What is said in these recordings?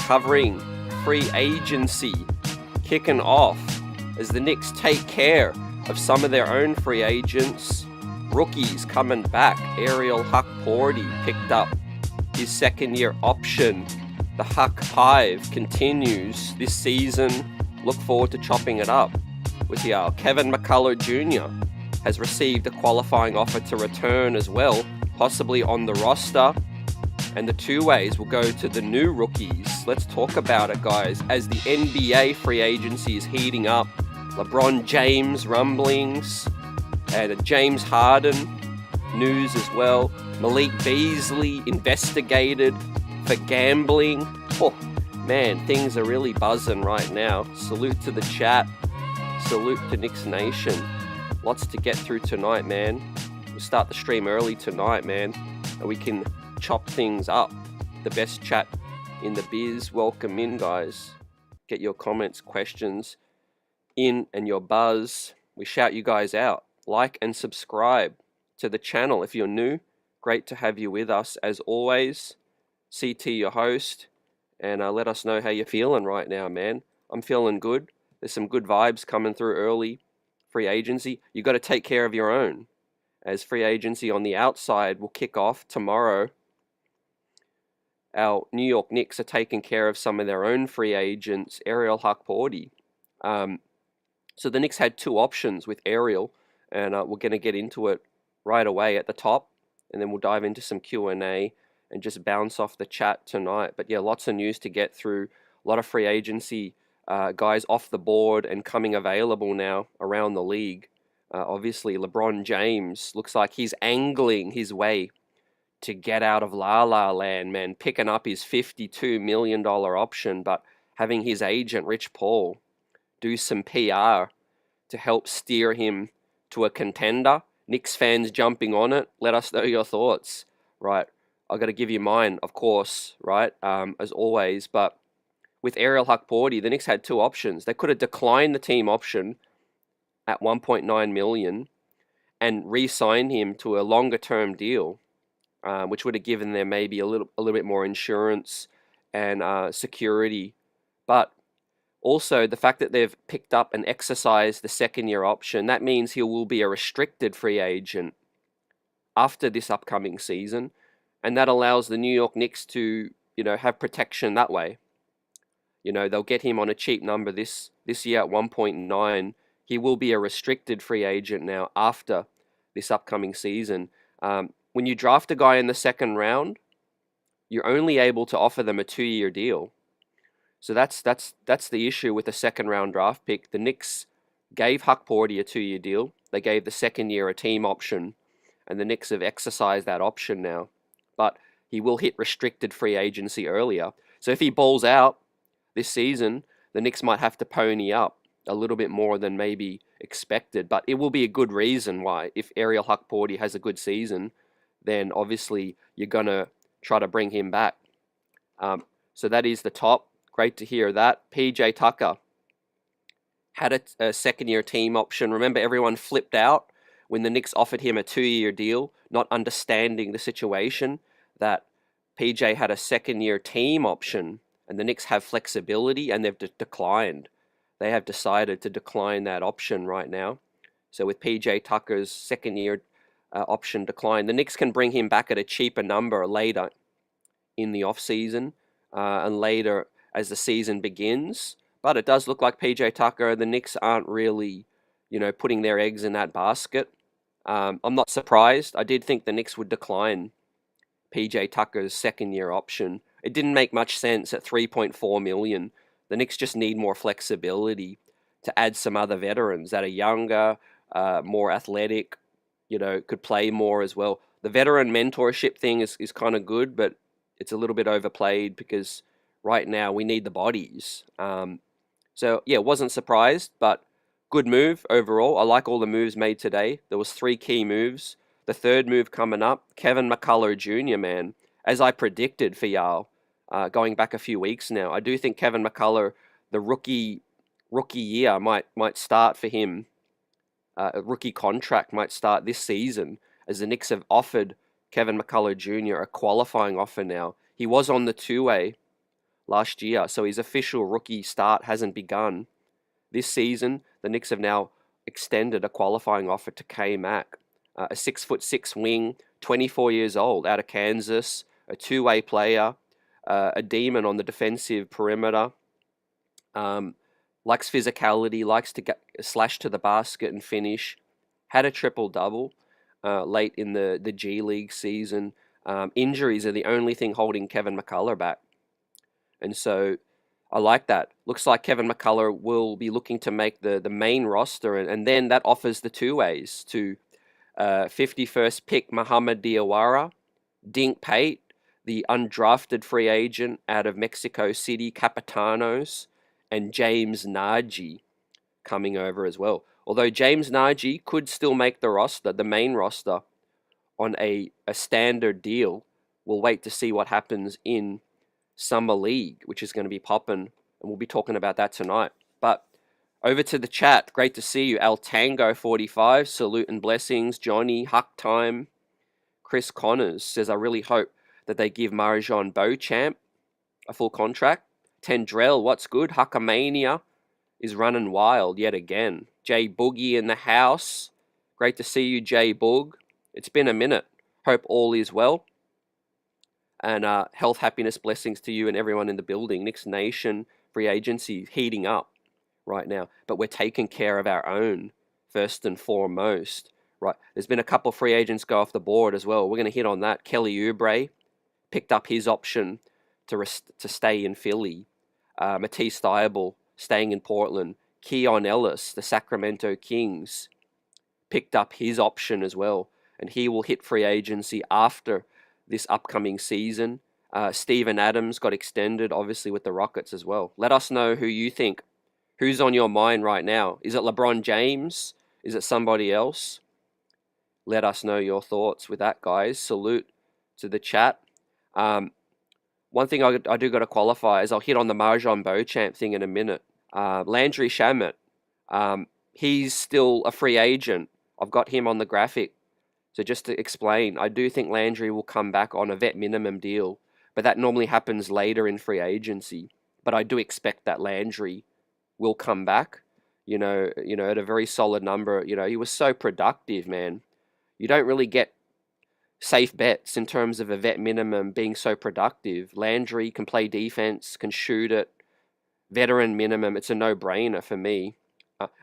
covering free agency kicking off as the Knicks take care of some of their own free agents. Rookies coming back. Ariel Hukporti picked up his second-year option. The Huck Hive continues this season. Look forward to chopping it up with y'all. Kevin McCullar Jr. has received a qualifying offer to return as well, possibly on the roster. And the two ways will go to the new rookies. Let's talk about it, guys. As the NBA free agency is heating up, LeBron James rumblings, and James Harden news as well. Malik Beasley investigated for gambling. Oh, man, things are really buzzing right now. Salute to the chat. Salute to Knicks Nation. Lots to get through tonight, man. We'll start the stream early tonight, man. And we can chop things up. The best chat in the biz. Welcome in, guys. Get your comments, questions in and your buzz. We shout you guys out. Like and subscribe to the channel if you're new. Great to have you with us as always. CT, your host. And let us know how you're feeling right now, man. I'm feeling good. There's some good vibes coming through early. Free agency. You got to take care of your own. As free agency on the outside will kick off tomorrow. Our New York Knicks are taking care of some of their own free agents. Ariel Hukporti. So the Knicks had two options with Ariel, and we're going to get into it right away at the top, and then we'll dive into some Q&A and just bounce off the chat tonight. But yeah, lots of news to get through. A lot of free agency guys off the board and coming available now around the league. Obviously, LeBron James looks like he's angling his way to get out of La La Land, man, picking up his $52 million option, but having his agent, Rich Paul, do some PR to help steer him to a contender. Knicks fans jumping on it. Let us know your thoughts, right? I've got to give you mine, of course, right, as always, but with Ariel Hukporti, the Knicks had two options. They could have declined the team option at $1.9 million and re-signed him to a longer-term deal, which would have given them maybe a little bit more insurance and security. But also, the fact that they've picked up and exercised the second-year option, that means he will be a restricted free agent after this upcoming season, and that allows the New York Knicks to, have protection that way. They'll get him on a cheap number this year at 1.9. He will be a restricted free agent now after this upcoming season. When you draft a guy in the second round, you're only able to offer them a 2-year deal. So that's the issue with the second round draft pick. The Knicks gave Hukporti a 2-year deal. They gave the second year a team option, and the Knicks have exercised that option now. But he will hit restricted free agency earlier. So if he balls out this season, the Knicks might have to pony up a little bit more than maybe expected. But it will be a good reason why. If Ariel Hukporti has a good season, then obviously you're going to try to bring him back. So that is the top. Great to hear that. PJ Tucker had a second-year team option. Remember, everyone flipped out when the Knicks offered him a 2-year deal, not understanding the situation that PJ had a second-year team option, and the Knicks have flexibility, and they've declined. They have decided to decline that option right now. So with PJ Tucker's second-year option declined, the Knicks can bring him back at a cheaper number later in the offseason and later as the season begins. But it does look like PJ Tucker, the Knicks aren't really, putting their eggs in that basket. I'm not surprised. I did think the Knicks would decline PJ Tucker's second-year option. It didn't make much sense at $3.4 million. The Knicks just need more flexibility to add some other veterans that are younger, more athletic, could play more as well. The veteran mentorship thing is kind of good, but it's a little bit overplayed because right now we need the bodies. So, yeah, wasn't surprised, but good move overall. I like all the moves made today. There was 3 key moves. The third move coming up, Kevin McCullar Jr., man, as I predicted for y'all going back a few weeks now. I do think Kevin McCullar, the rookie year might start for him. A rookie contract might start this season as the Knicks have offered Kevin McCullar Jr. a qualifying offer now. He was on the two-way last year, so his official rookie start hasn't begun. This season, the Knicks have now extended a qualifying offer to K-Mac, a 6'6" wing, 24 years old, out of Kansas, a two-way player, a demon on the defensive perimeter, likes physicality, likes to slash to the basket and finish, had a triple-double late in the G League season. Injuries are the only thing holding Kevin McCullar back. And so I like that. Looks like Kevin McCullar will be looking to make the main roster, and then that offers the two ways to 51st pick Muhammad Diawara, Dink Pate, the undrafted free agent out of Mexico City, Capitanos, and James Nagy coming over as well. Although James Nagy could still make the roster, the main roster, on a standard deal. We'll wait to see what happens in Summer League, which is going to be popping, and we'll be talking about that tonight. But over to the chat. Great to see you. Al Tango 45, salute and blessings. Johnny, Huck Time. Chris Connors says, I really hope that they give Marjon Beauchamp a full contract. Tendrell, what's good? Huckamania is running wild yet again. Jay Boogie in the house. Great to see you, Jay Boog. It's been a minute. Hope all is well. And health, happiness, blessings to you and everyone in the building. Knicks Nation free agency heating up right now. But we're taking care of our own first and foremost. Right. There's been a couple of free agents go off the board as well. We're going to hit on that. Kelly Oubre picked up his option to stay in Philly. Matisse Thybulle staying in Portland. Keon Ellis, the Sacramento Kings, picked up his option as well. And he will hit free agency after this upcoming season. Steven Adams got extended, obviously, with the Rockets as well. Let us know who you think. Who's on your mind right now? Is it LeBron James? Is it somebody else? Let us know your thoughts with that, guys. Salute to the chat. One thing I do got to qualify is I'll hit on the Marjon Beauchamp thing in a minute. Landry Shamet, he's still a free agent. I've got him on the graphic. So just to explain, I do think Landry will come back on a vet minimum deal, but that normally happens later in free agency. But I do expect that Landry will come back, at a very solid number. He was so productive, man. You don't really get safe bets in terms of a vet minimum being so productive. Landry can play defense, can shoot it. Veteran minimum, it's a no-brainer for me.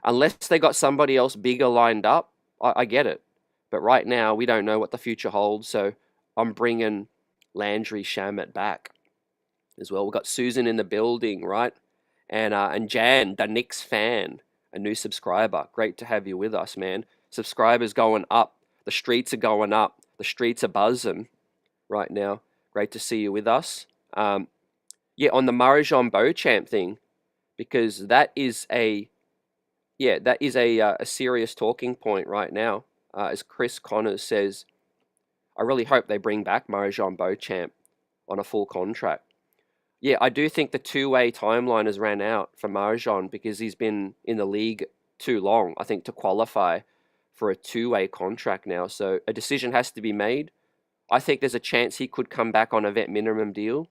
Unless they got somebody else bigger lined up, I get it. But right now, we don't know what the future holds, so I'm bringing Landry Shamet back as well. We've got Susan in the building, right? And Jan, the Knicks fan, a new subscriber. Great to have you with us, man. Subscribers going up. The streets are going up. The streets are buzzing right now. Great to see you with us. On the Marjon Beauchamp thing, because that is a serious talking point right now. As Chris Connors says, I really hope they bring back Marjon Beauchamp on a full contract. Yeah, I do think the two-way timeline has ran out for Marjon because he's been in the league too long, I think, to qualify for a two-way contract now. So a decision has to be made. I think there's a chance he could come back on a vet minimum deal.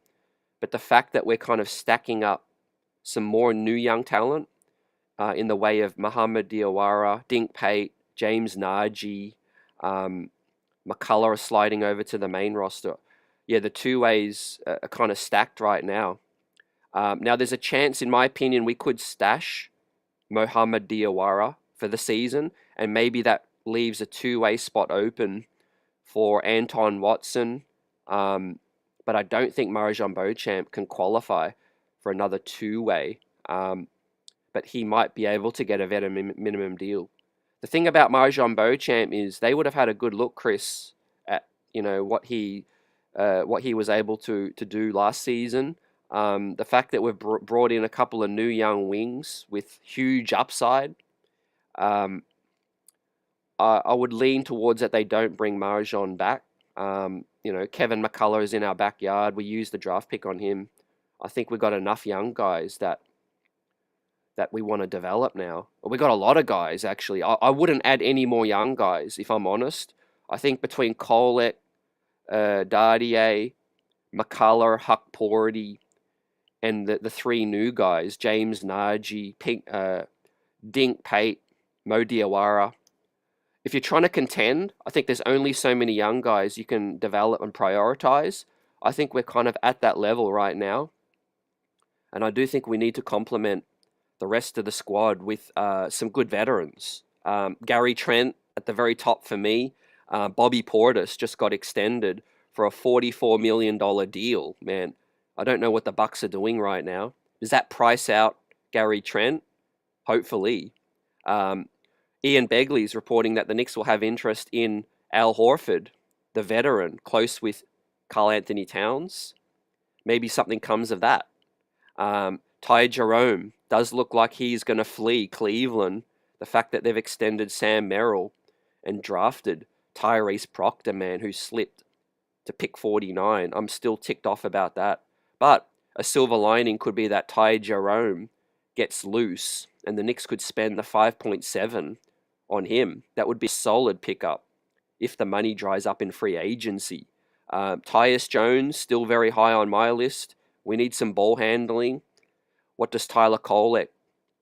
But the fact that we're kind of stacking up some more new young talent in the way of Muhammad Diawara, Dink Pate, James Nagy, McCullar are sliding over to the main roster. Yeah, the two ways are kind of stacked right now. Now, there's a chance, in my opinion, we could stash Muhammad Diawara for the season, and maybe that leaves a two-way spot open for Anton Watson. But I don't think Marjon Beauchamp can qualify for another two-way. But he might be able to get a veteran minimum deal. The thing about Marjon Beauchamp is they would have had a good look, Chris, at what he was able to do last season. The fact that we've brought in a couple of new young wings with huge upside, I would lean towards that they don't bring Marjon back. Kevin McCullar is in our backyard. We used the draft pick on him. I think we've got enough young guys that we want to develop now. We got a lot of guys, actually. I wouldn't add any more young guys, if I'm honest. I think between Kolek, Dardier, McCullar, Hukporti, and the three new guys, James Nagy, Dink Pate, Mo Diawara. If you're trying to contend, I think there's only so many young guys you can develop and prioritize. I think we're kind of at that level right now. And I do think we need to complement the rest of the squad with some good veterans. Gary Trent at the very top for me. Bobby Portis just got extended for a $44 million deal. Man, I don't know what the Bucks are doing right now. Does that price out Gary Trent? Hopefully. Ian Begley's reporting that the Knicks will have interest in Al Horford, the veteran, close with Karl Anthony Towns. Maybe something comes of that. Ty Jerome does look like he's going to flee Cleveland. The fact that they've extended Sam Merrill and drafted Tyrese Proctor, man, who slipped to pick 49. I'm still ticked off about that. But a silver lining could be that Ty Jerome gets loose and the Knicks could spend the 5.7 on him. That would be a solid pickup if the money dries up in free agency. Tyus Jones, still very high on my list. We need some ball handling. What does Tyler Kolek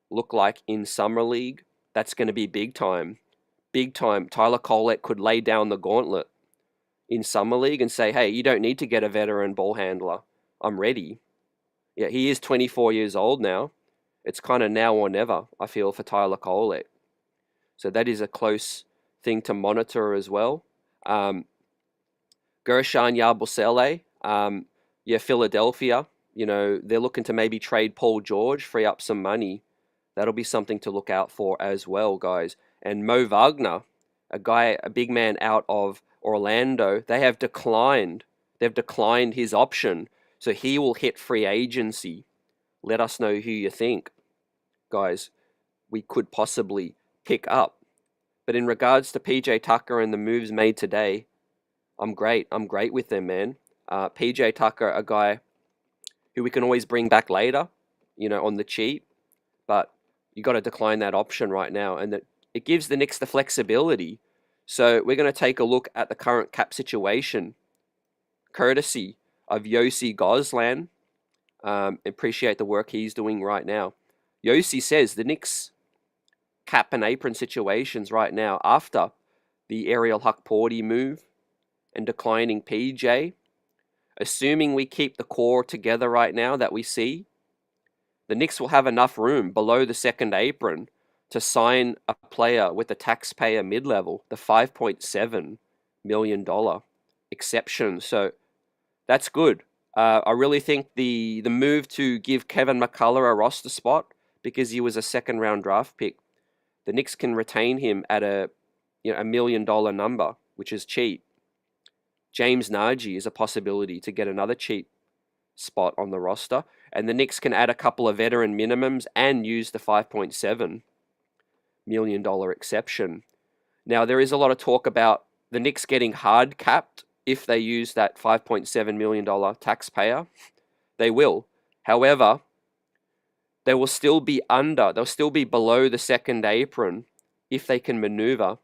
look like in Summer League? That's going to be big time. Big time. Tyler Kolek could lay down the gauntlet in Summer League and say, hey, you don't need to get a veteran ball handler. I'm ready. Yeah, he is 24 years old now. It's kind of now or never, I feel, for Tyler Kolek. So that is a close thing to monitor as well. Gershon Yabusele, Philadelphia, they're looking to maybe trade Paul George, free up some money. That'll be something to look out for as well, guys. And Mo Wagner, a big man out of Orlando, they've declined his option, so he will hit free agency. Let us know who you think, guys, we could possibly pick up. But in regards to PJ Tucker and the moves made today, I'm great with them, man. PJ Tucker, a guy who we can always bring back later, on the cheap, but you got to decline that option right now, and that it gives the Knicks the flexibility. So we're going to take a look at the current cap situation, courtesy of Yossi Goslan. Appreciate the work he's doing right now. Yossi says the Knicks cap and apron situations right now after the Ariel Hukporti move and declining PJ, assuming we keep the core together right now that we see, the Knicks will have enough room below the second apron to sign a player with the taxpayer mid-level, the $5.7 million exception. So that's good. I really think the move to give Kevin McCullar a roster spot because he was a second-round draft pick, the Knicks can retain him at a $1 million number, which is cheap. James Nagy is a possibility to get another cheap spot on the roster, and the Knicks can add a couple of veteran minimums and use the $5.7 million exception. Now, there is a lot of talk about the Knicks getting hard capped if they use that $5.7 million taxpayer. They will. However, they will still be they'll still be below the second apron if they can maneuver,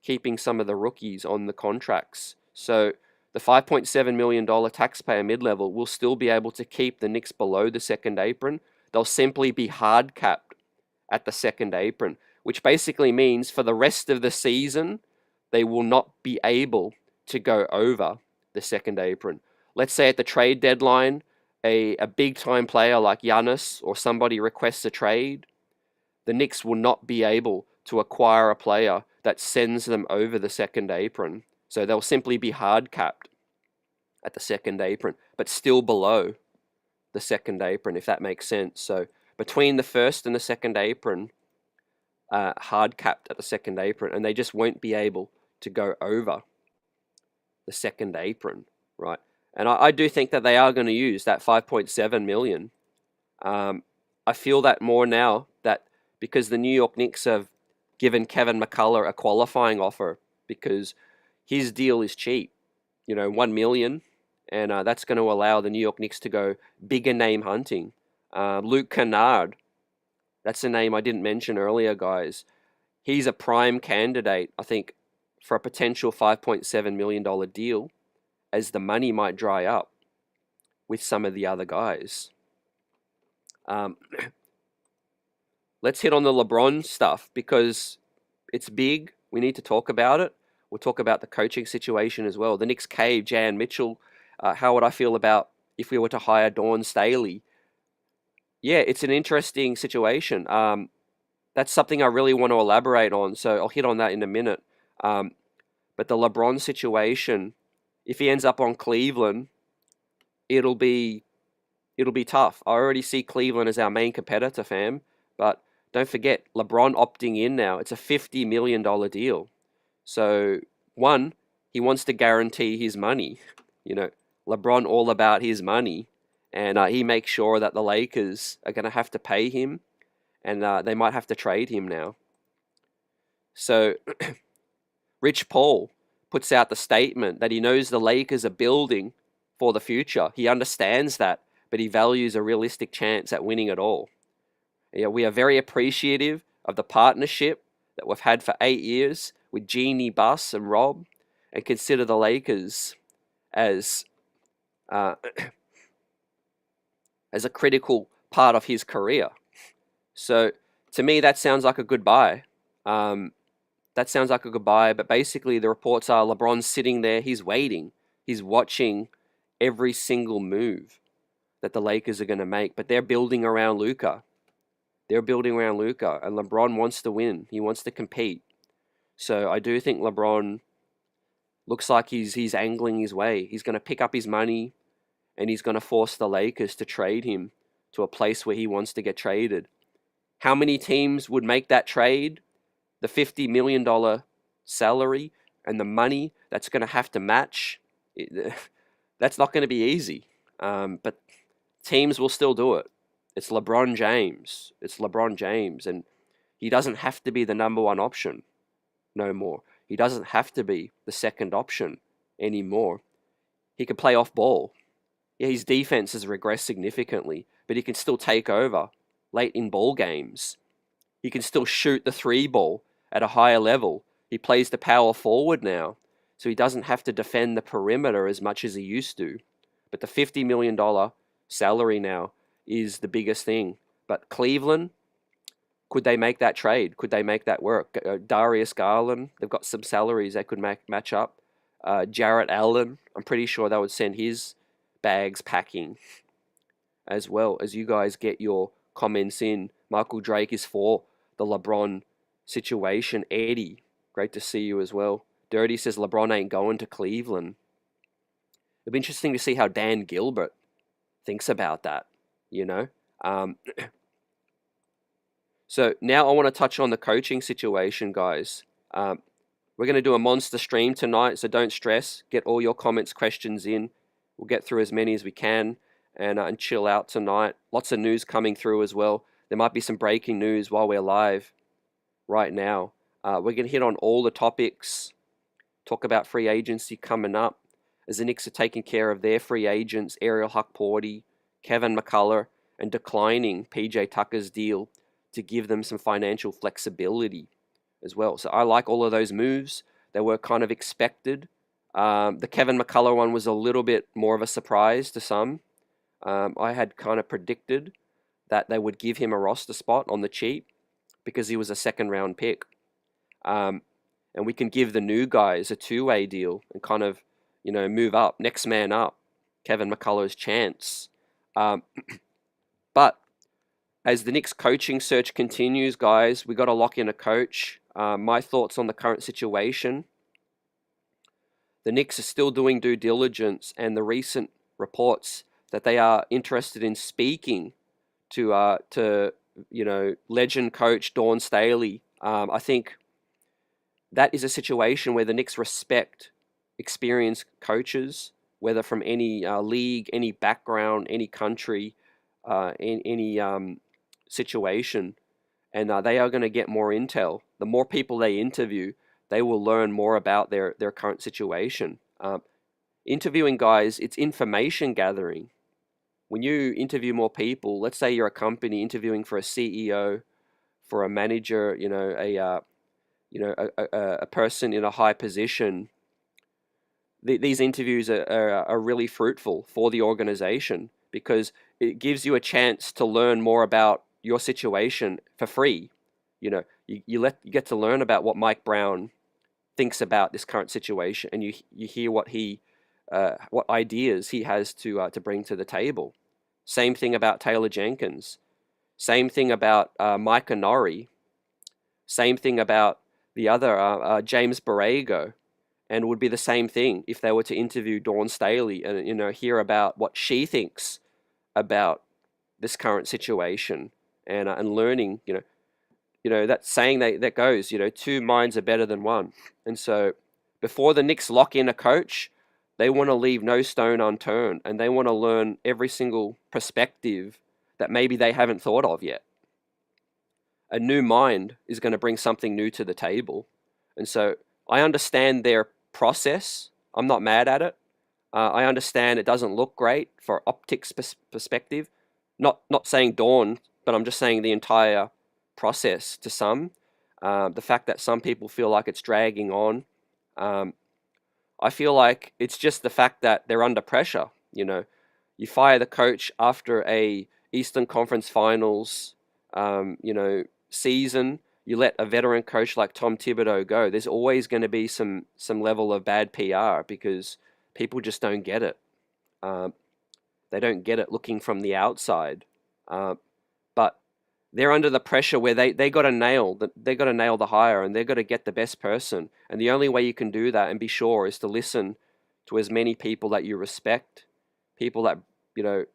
keeping some of the rookies on the contracts. So the $5.7 million taxpayer mid-level will still be able to keep the Knicks below the second apron. They'll simply be hard capped at the second apron, which basically means for the rest of the season, they will not be able to go over the second apron. Let's say at the trade deadline, a big-time player like Giannis or somebody requests a trade, the Knicks will not be able to acquire a player that sends them over the second apron. So they'll simply be hard capped at the second apron, but still below the second apron, if that makes sense. So between the first and the second apron, hard capped at the second apron, and they just won't be able to go over the second apron, right? And I do think that they are going to use that $5.7 million. I feel that more now that because the New York Knicks have given Kevin McCullar a qualifying offer because his deal is cheap, $1 million, and that's going to allow the New York Knicks to go bigger name hunting. Luke Kennard, that's a name I didn't mention earlier, guys. He's a prime candidate, I think, for a potential $5.7 million deal, as the money might dry up with some of the other guys. Um, let's hit on the LeBron stuff because it's big. We need to talk about it. We'll talk about the coaching situation as well. The Knicks cave, Jan Mitchell. How would I feel about if we were to hire Dawn Staley? Yeah, it's an interesting situation. That's something I really want to elaborate on, so I'll hit on that in a minute. Um, but the LeBron situation, if he ends up on Cleveland, it'll be tough. I already see Cleveland as our main competitor, fam. But don't forget, LeBron opting in now. It's a $50 million deal. So, one, he wants to guarantee his money. You know, LeBron all about his money. And he makes sure that the Lakers are going to have to pay him. And they might have to trade him now. So, Rich Paul puts out the statement that he knows the Lakers are building for the future. He understands that, but he values a realistic chance at winning it all. Yeah, we are very appreciative of the partnership that we've had for 8 years with Jeannie, Buss, and Rob, and consider the Lakers as as a critical part of his career. So to me, that sounds like a goodbye. That sounds like a goodbye, but basically the reports are LeBron's sitting there, he's waiting, he's watching every single move that the Lakers are going to make, but they're building around Luka. They're building around Luka, and LeBron wants to win. He wants to compete. So I do think LeBron looks like he's angling his way. He's going to pick up his money, and he's going to force the Lakers to trade him to a place where he wants to get traded. How many teams would make that trade? The $50 million salary and the money that's going to have to match, that's not going to be easy. But teams will still do it. It's LeBron James. It's LeBron James. And he doesn't have to be the number one option no more. He doesn't have to be the second option anymore. He can play off ball. Yeah, his defense has regressed significantly, but he can still take over late in ball games. He can still shoot the three ball at a higher level. He plays the power forward now, so he doesn't have to defend the perimeter as much as he used to. But the $50 million salary now is the biggest thing. But Cleveland, could they make that trade? Could they make that work? Darius Garland, they've got some salaries they could match up. Jarrett Allen, I'm pretty sure they would send his bags packing as well. As you guys get your comments in, Michael Drake is for the LeBron situation. Eddie, great to see you as well. Dirty says LeBron ain't going to Cleveland. It'll be interesting to see how Dan Gilbert thinks about that, you know. So now I want to touch on the coaching situation, guys. We're going to do a monster stream tonight, so don't stress. Get all your comments, questions in. We'll get through as many as we can and chill out tonight. Lots of news coming through as well. There might be some breaking news while we're live right now. We're going to hit on all the topics, talk about free agency coming up, as the Knicks are taking care of their free agents, Ariel Hukporti, Kevin McCullar, and declining PJ Tucker's deal to give them some financial flexibility as well. So I like all of those moves. They were kind of expected. The Kevin McCullar one was a little bit more of a surprise to some. I had kind of predicted that they would give him a roster spot on the cheap because he was a second-round pick. And we can give the new guys a two-way deal and kind of, you know, move up, next man up, Kevin McCullar's chance. But as the Knicks coaching search continues, guys, we got to lock in a coach. My thoughts on the current situation. The Knicks are still doing due diligence, and the recent reports that they are interested in speaking to you know, legend coach Dawn Staley. I think that is a situation where the Knicks respect experienced coaches, whether from any league, any background, any country, in any situation, and they are going to get more intel. The more people they interview, they will learn more about their current situation. Interviewing guys, it's information gathering. When you interview more people, let's say you're a company interviewing for a CEO, for a manager, you know, a person in a high position. These interviews are really fruitful for the organization because it gives you a chance to learn more about your situation for free. You get to learn about what Mike Brown thinks about this current situation, and you hear what ideas he has to bring to the table. Same thing about Taylor Jenkins. Same thing about Micah Norrie. Same thing about the other James Borrego, and it would be the same thing if they were to interview Dawn Staley and hear about what she thinks about this current situation and learning. That saying that goes, two minds are better than one. And so before the Knicks lock in a coach, they want to leave no stone unturned, and they want to learn every single perspective that maybe they haven't thought of yet. A new mind is going to bring something new to the table. And so I understand their process. I'm not mad at it. I understand it doesn't look great for optics perspective. Not saying Dawn, but I'm just saying the entire process to some. The fact that some people feel like it's dragging on. I feel like it's just the fact that they're under pressure. You fire the coach after a Eastern Conference Finals, season. You let a veteran coach like Tom Thibodeau go. There's always going to be some level of bad PR because people just don't get it. They don't get it looking from the outside. But they're under the pressure where they got to nail the hire, and they've got to get the best person. And the only way you can do that and be sure is to listen to as many people that you respect, people that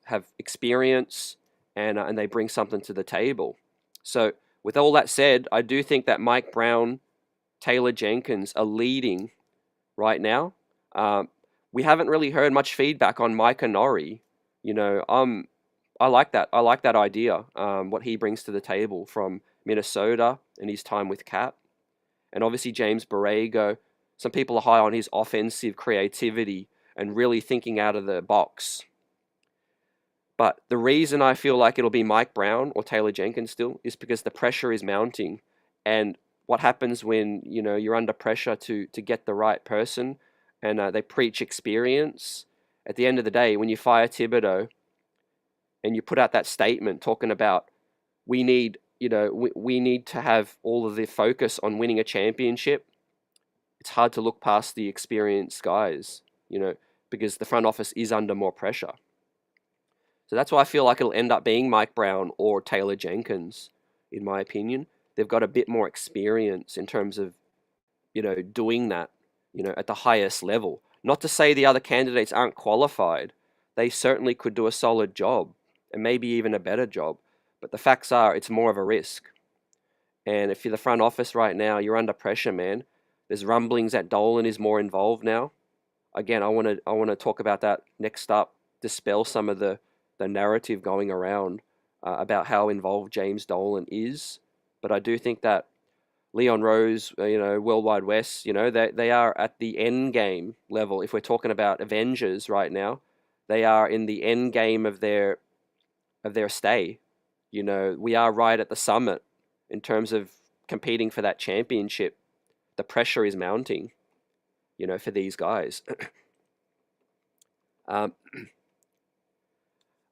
have experience, and they bring something to the table. So with all that said, I do think that Mike Brown, Taylor Jenkins are leading right now. We haven't really heard much feedback on Micah Norrie. I like that. I like that idea. What he brings to the table from Minnesota and his time with Cat, and obviously James Borrego. Some people are high on his offensive creativity and really thinking out of the box. But the reason I feel like it'll be Mike Brown or Taylor Jenkins still is because the pressure is mounting. And what happens when you're under pressure to get the right person, and they preach experience. At the end of the day, when you fire Tibido and you put out that statement talking about we need to have all of the focus on winning a championship, it's hard to look past the experienced guys, because the front office is under more pressure. So that's why I feel like it'll end up being Mike Brown or Taylor Jenkins, in my opinion. They've got a bit more experience in terms of, doing that, at the highest level. Not to say the other candidates aren't qualified. They certainly could do a solid job, and maybe even a better job. But the facts are, it's more of a risk. And if you're the front office right now, you're under pressure, man. There's rumblings that Dolan is more involved now. Again, I want to talk about that next up, dispel some of the narrative going around about how involved James Dolan is. But I do think that Leon Rose, World Wide West, they are at the end game level. If we're talking about Avengers right now, they are in the end game of their stay. We are right at the summit in terms of competing for that championship. The pressure is mounting, for these guys.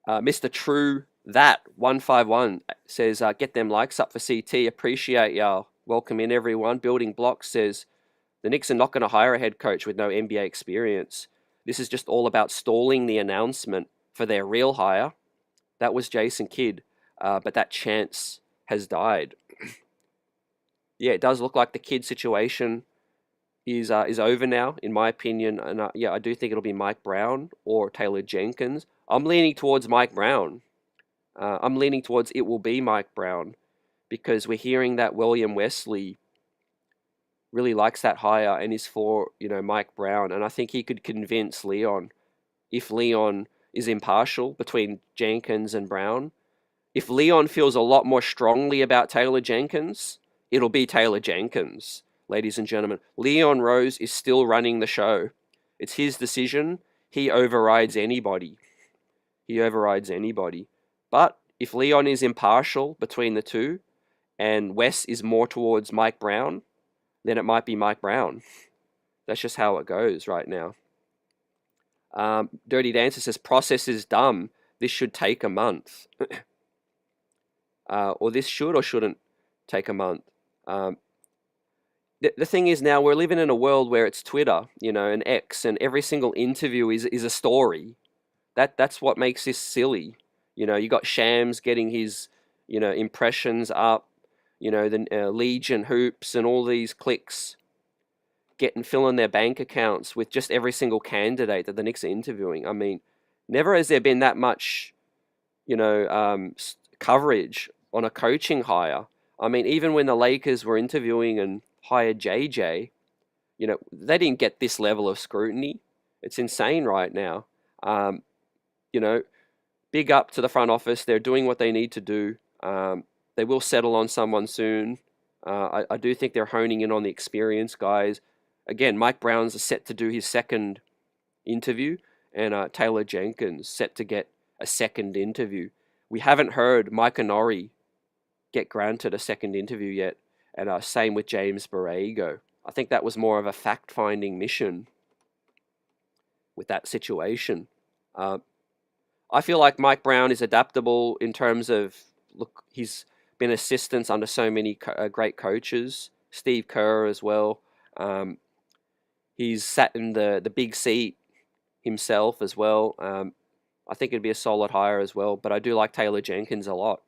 Mr. True That 151 says, get them likes up for CT. Appreciate y'all. Welcome in, everyone. Building Blocks says, the Knicks are not going to hire a head coach with no NBA experience. This is just all about stalling the announcement for their real hire. That was Jason Kidd, but that chance has died. Yeah, it does look like the Kidd situation is over now, in my opinion. And I do think it'll be Mike Brown or Taylor Jenkins. I'm leaning towards Mike Brown. I'm leaning towards it will be Mike Brown, because we're hearing that William Wesley really likes that hire and is for Mike Brown, and I think he could convince Leon, if Leon is impartial between Jenkins and Brown. If Leon feels a lot more strongly about Taylor Jenkins, it'll be Taylor Jenkins, ladies and gentlemen. Leon Rose is still running the show. It's his decision. He overrides anybody. But if Leon is impartial between the two, and Wes is more towards Mike Brown, then it might be Mike Brown. That's just how it goes right now. Dirty Dancer says, process is dumb. this should take a month, or this should or shouldn't take a month. Um, the thing is now we're living in a world where it's Twitter, and X, and every single interview is a story. That's what makes this silly. You got Shams getting his, impressions up, the Legion hoops and all these clicks filling their bank accounts with just every single candidate that the Knicks are interviewing. I mean, never has there been that much, coverage on a coaching hire. I mean, even when the Lakers were interviewing and hired JJ, they didn't get this level of scrutiny. It's insane right now. Um, you know, Big up to the front office. They're doing what they need to do. They will settle on someone soon. I do think they're honing in on the experience guys. Again, Mike Brown's set to do his second interview, and Taylor Jenkins set to get a second interview. We haven't heard Mike Onori get granted a second interview yet, and same with James Borrego. I think that was more of a fact-finding mission with that situation. I feel like Mike Brown is adaptable in terms of, look, he's been assistants under so many great coaches, Steve Kerr as well. He's sat in the big seat himself as well. I think it'd be a solid hire as well, but I do like Taylor Jenkins a lot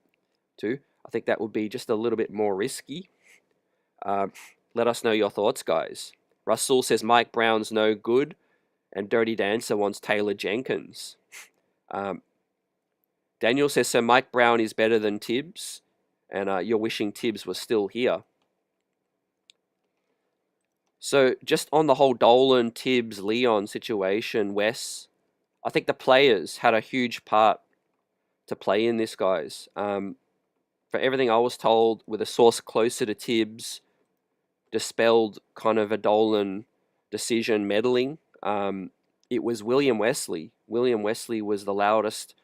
too. I think that would be just a little bit more risky. Let us know your thoughts, guys. Russell says Mike Brown's no good, and Dirty Dancer wants Taylor Jenkins. Daniel says, so Mike Brown is better than Tibbs, and you're wishing Tibbs was still here. So just on the whole Dolan, Tibbs, Leon situation, Wes, I think the players had a huge part to play in this, guys. For everything I was told, with a source closer to Tibbs, dispelled kind of a Dolan decision meddling. It was William Wesley. William Wesley was the loudest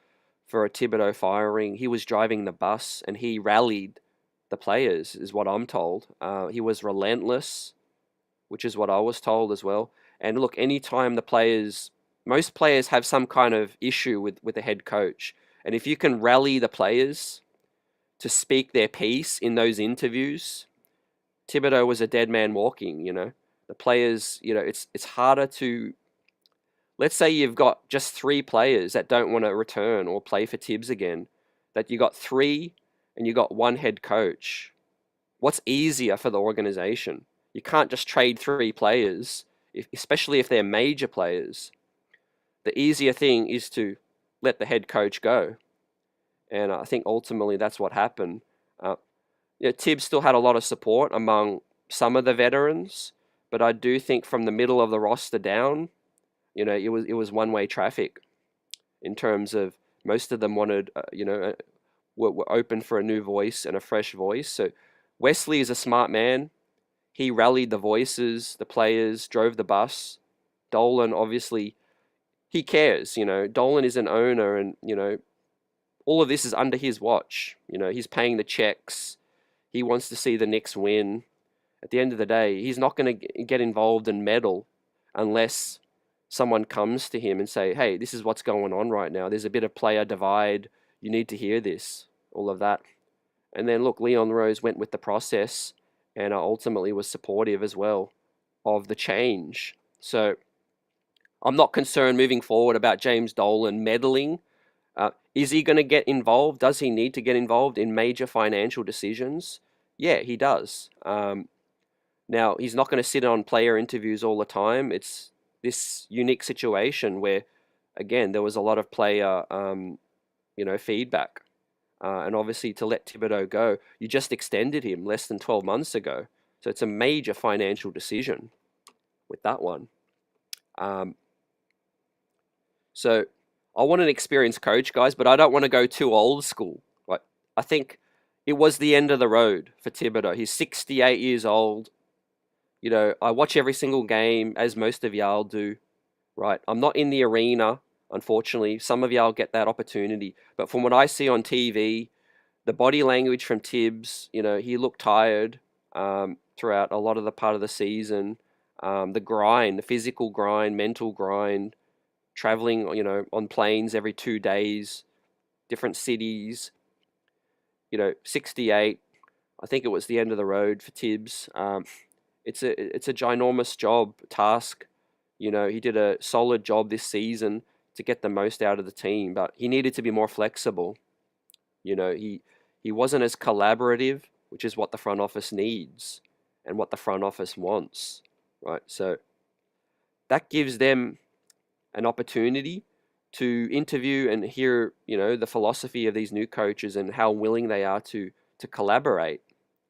for a Tibido firing. He was driving the bus, and he rallied the players, is what I'm told. He was relentless, which is what I was told as well. And look, anytime most players have some kind of issue with the head coach. And if you can rally the players to speak their piece in those interviews, Tibido was a dead man walking, The players, it's harder to... Let's say you've got just 3 players that don't want to return or play for Tibbs again, that you got 3 and you got 1 head coach. What's easier for the organization? You can't just trade 3 players, especially if they're major players. The easier thing is to let the head coach go. And I think ultimately that's what happened. Tibbs still had a lot of support among some of the veterans, but I do think from the middle of the roster down, it was one-way traffic in terms of most of them wanted, were open for a new voice and a fresh voice. So Wesley is a smart man. He rallied the voices, the players, drove the bus. Dolan, obviously, he cares. Dolan is an owner, and all of this is under his watch. He's paying the checks. He wants to see the Knicks win. At the end of the day, he's not going to get involved and meddle unless someone comes to him and say, hey, this is what's going on right now. There's a bit of player divide. You need to hear this, all of that. And then, look, Leon Rose went with the process and ultimately was supportive as well of the change. So I'm not concerned moving forward about James Dolan meddling. Is he going to get involved? Does he need to get involved in major financial decisions? Yeah, he does. Now, he's not going to sit on player interviews all the time. It's this unique situation where, again, there was a lot of player, feedback. And obviously, to let Tibido go, you just extended him less than 12 months ago. So it's a major financial decision with that one. So I want an experienced coach, guys, but I don't want to go too old school. Like, I think it was the end of the road for Tibido. He's 68 years old. I watch every single game, as most of y'all do, right? I'm not in the arena, unfortunately. Some of y'all get that opportunity. But from what I see on TV, the body language from Tibbs, he looked tired throughout a lot of the part of the season. The grind, the physical grind, mental grind, traveling, on planes every 2 days. different cities. 68. I think it was the end of the road for Tibbs. It's a ginormous task. He did a solid job this season to get the most out of the team, but he needed to be more flexible. He wasn't as collaborative, which is what the front office needs and what the front office wants, right? So that gives them an opportunity to interview and hear, the philosophy of these new coaches and how willing they are to collaborate,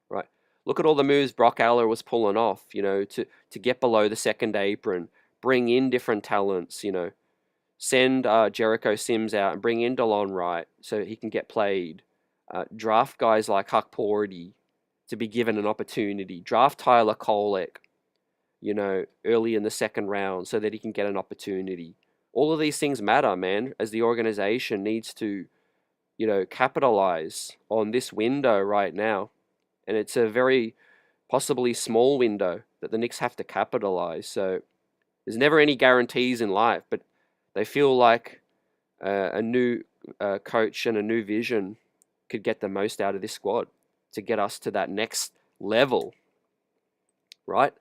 right? Look at all the moves Brock Aller was pulling off, to get below the second apron, bring in different talents, send Jericho Sims out and bring in DeLon Wright so he can get played. Draft guys like Hukporti to be given an opportunity. Draft Tyler Kolek, early in the second round so that he can get an opportunity. All of these things matter, man, as the organization needs to, capitalize on this window right now. And it's a very possibly small window that the Knicks have to capitalize. So there's never any guarantees in life, but they feel like a new coach and a new vision could get the most out of this squad to get us to that next level, right?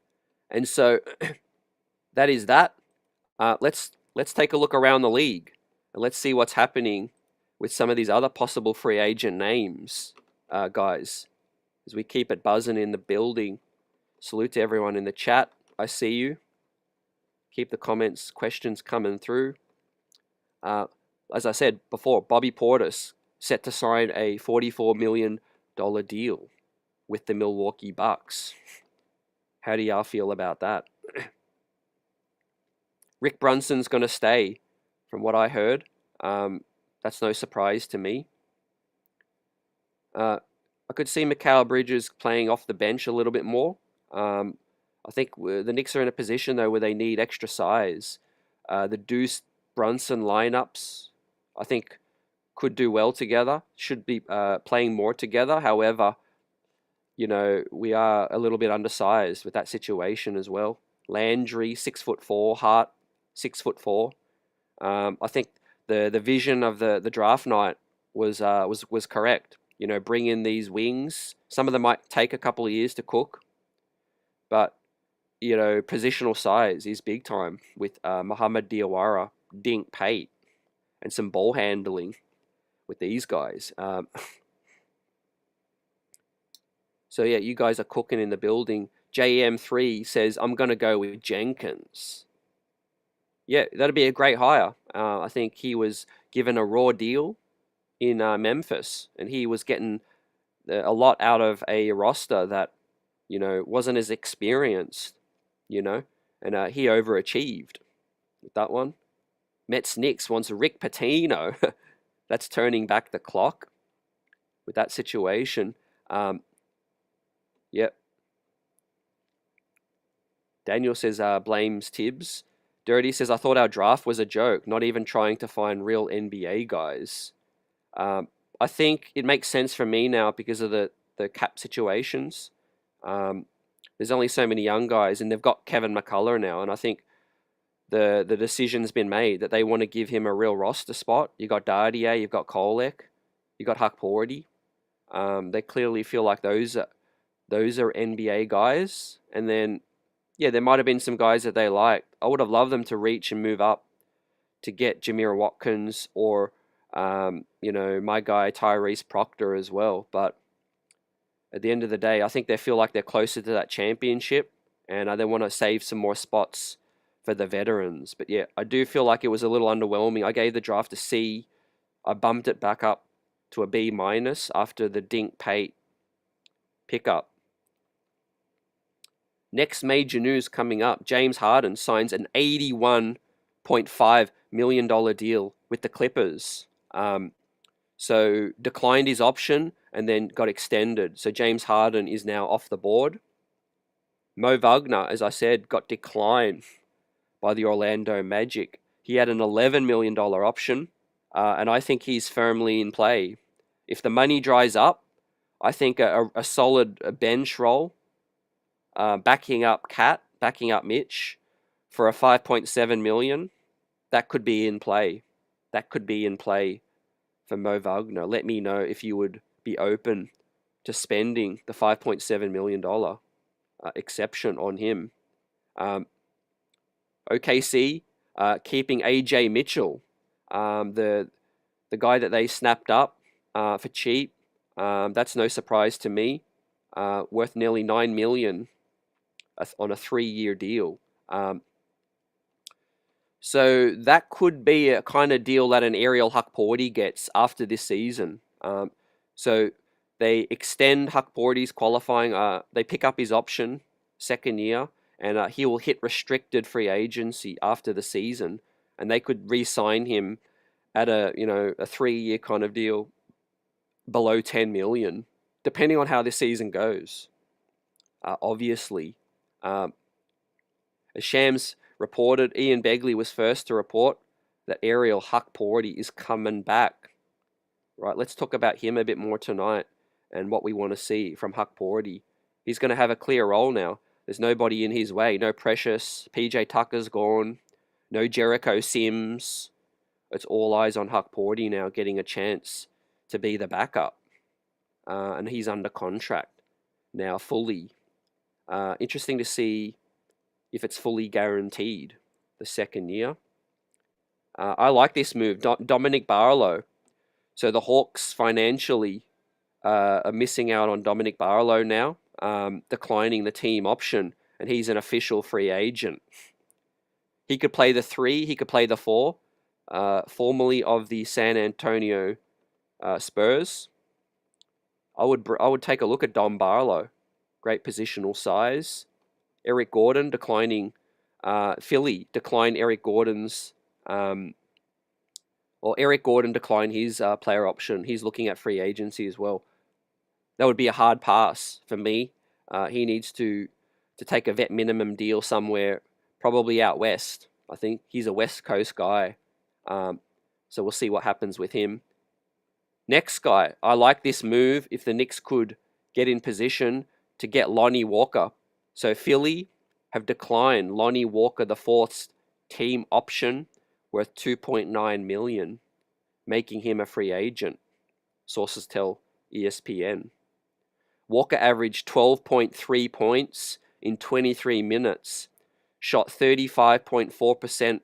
And so that is that. Let's take a look around the league and let's see what's happening with some of these other possible free agent names, guys. As we keep it buzzing in the building. Salute to everyone in the chat. I see you. Keep the comments, questions coming through. As I said before, Bobby Portis set to sign a $44 million deal with the Milwaukee Bucks. How do y'all feel about that? Rick Brunson's going to stay, from what I heard. That's no surprise to me. I could see Mikal Bridges playing off the bench a little bit more. I think the Knicks are in a position, though, where they need extra size. The Deuce Brunson lineups, I think, could do well together, should be playing more together. However, we are a little bit undersized with that situation as well. Landry, 6'4", Hart, 6'4". I think the vision of the draft night was correct. Bring in these wings. Some of them might take a couple of years to cook, but positional size is big time with Muhammad Diawara, Dink Pate, and some ball handling with these guys. So yeah, you guys are cooking in the building. JM3 says, I'm going to go with Jenkins. Yeah, that'd be a great hire. I think he was given a raw deal in Memphis, and he was getting a lot out of a roster that, wasn't as experienced, and he overachieved with that one. Mets Knicks wants Rick Pitino. That's turning back the clock with that situation. Yep. Daniel says blames Tibbs. Dirty says, I thought our draft was a joke, not even trying to find real NBA guys. I think it makes sense for me now because of the cap situations. There's only so many young guys, and they've got Kevin McCullar now, and I think the decision's been made that they want to give him a real roster spot. You got Dardier, you've got Kolek, you got Hukporti. They clearly feel like those are NBA guys, and then yeah, there might have been some guys that they liked. I would have loved them to reach and move up to get Jameer Watkins or my guy Tyrese Proctor as well. But at the end of the day, I think they feel like they're closer to that championship, and they want to save some more spots for the veterans. But yeah, I do feel like it was a little underwhelming. I gave the draft a C. I bumped it back up to a B- after the Dink Pate pickup. Next major news coming up, James Harden signs an $81.5 million deal with the Clippers. So declined his option and then got extended. So James Harden is now off the board. Mo Wagner, as I said, got declined by the Orlando Magic. He had an $11 million option, and I think he's firmly in play. If the money dries up, I think a solid bench role, backing up Cat, backing up Mitch for a $5.7 million, that could be in play. That could be in play for Mo Wagner. Let me know if you would be open to spending the $5.7 million exception on him. OKC keeping AJ Mitchell, the guy that they snapped up for cheap. That's no surprise to me. Worth nearly $9 million on a 3-year deal. So that could be a kind of deal that an Ariel Hukporti gets after this season. So they extend Hukporti's qualifying. They pick up his option 2nd year, and he will hit restricted free agency after the season, and they could re-sign him at a 3-year kind of deal below $10 million, depending on how this season goes. Obviously, as Shams reported, Ian Begley was first to report that Ariel Hukporti is coming back. Right, let's talk about him a bit more tonight and what we want to see from Hukporti. He's going to have a clear role now. There's nobody in his way. No Precious. PJ Tucker's gone. No Jericho Sims. It's all eyes on Hukporti now, getting a chance to be the backup. And he's under contract now fully. Interesting to see if it's fully guaranteed the 2nd year. I like this move. Dominic Barlow. So the Hawks financially are missing out on Dominic Barlow now, declining the team option, and he's an official free agent. He could play the 3, he could play the 4, formerly of the San Antonio Spurs. I would take a look at Dom Barlow. Great positional size. Eric Gordon declining. Philly declined Eric Gordon's. Eric Gordon declined his player option. He's looking at free agency as well. That would be a hard pass for me. He needs to take a vet minimum deal somewhere, probably out west. I think he's a West Coast guy. So we'll see what happens with him. Next guy, I like this move if the Knicks could get in position to get Lonnie Walker. So Philly have declined Lonnie Walker, the 4th team option, worth $2.9 million, making him a free agent. Sources tell ESPN. Walker averaged 12.3 points in 23 minutes, shot 35.4%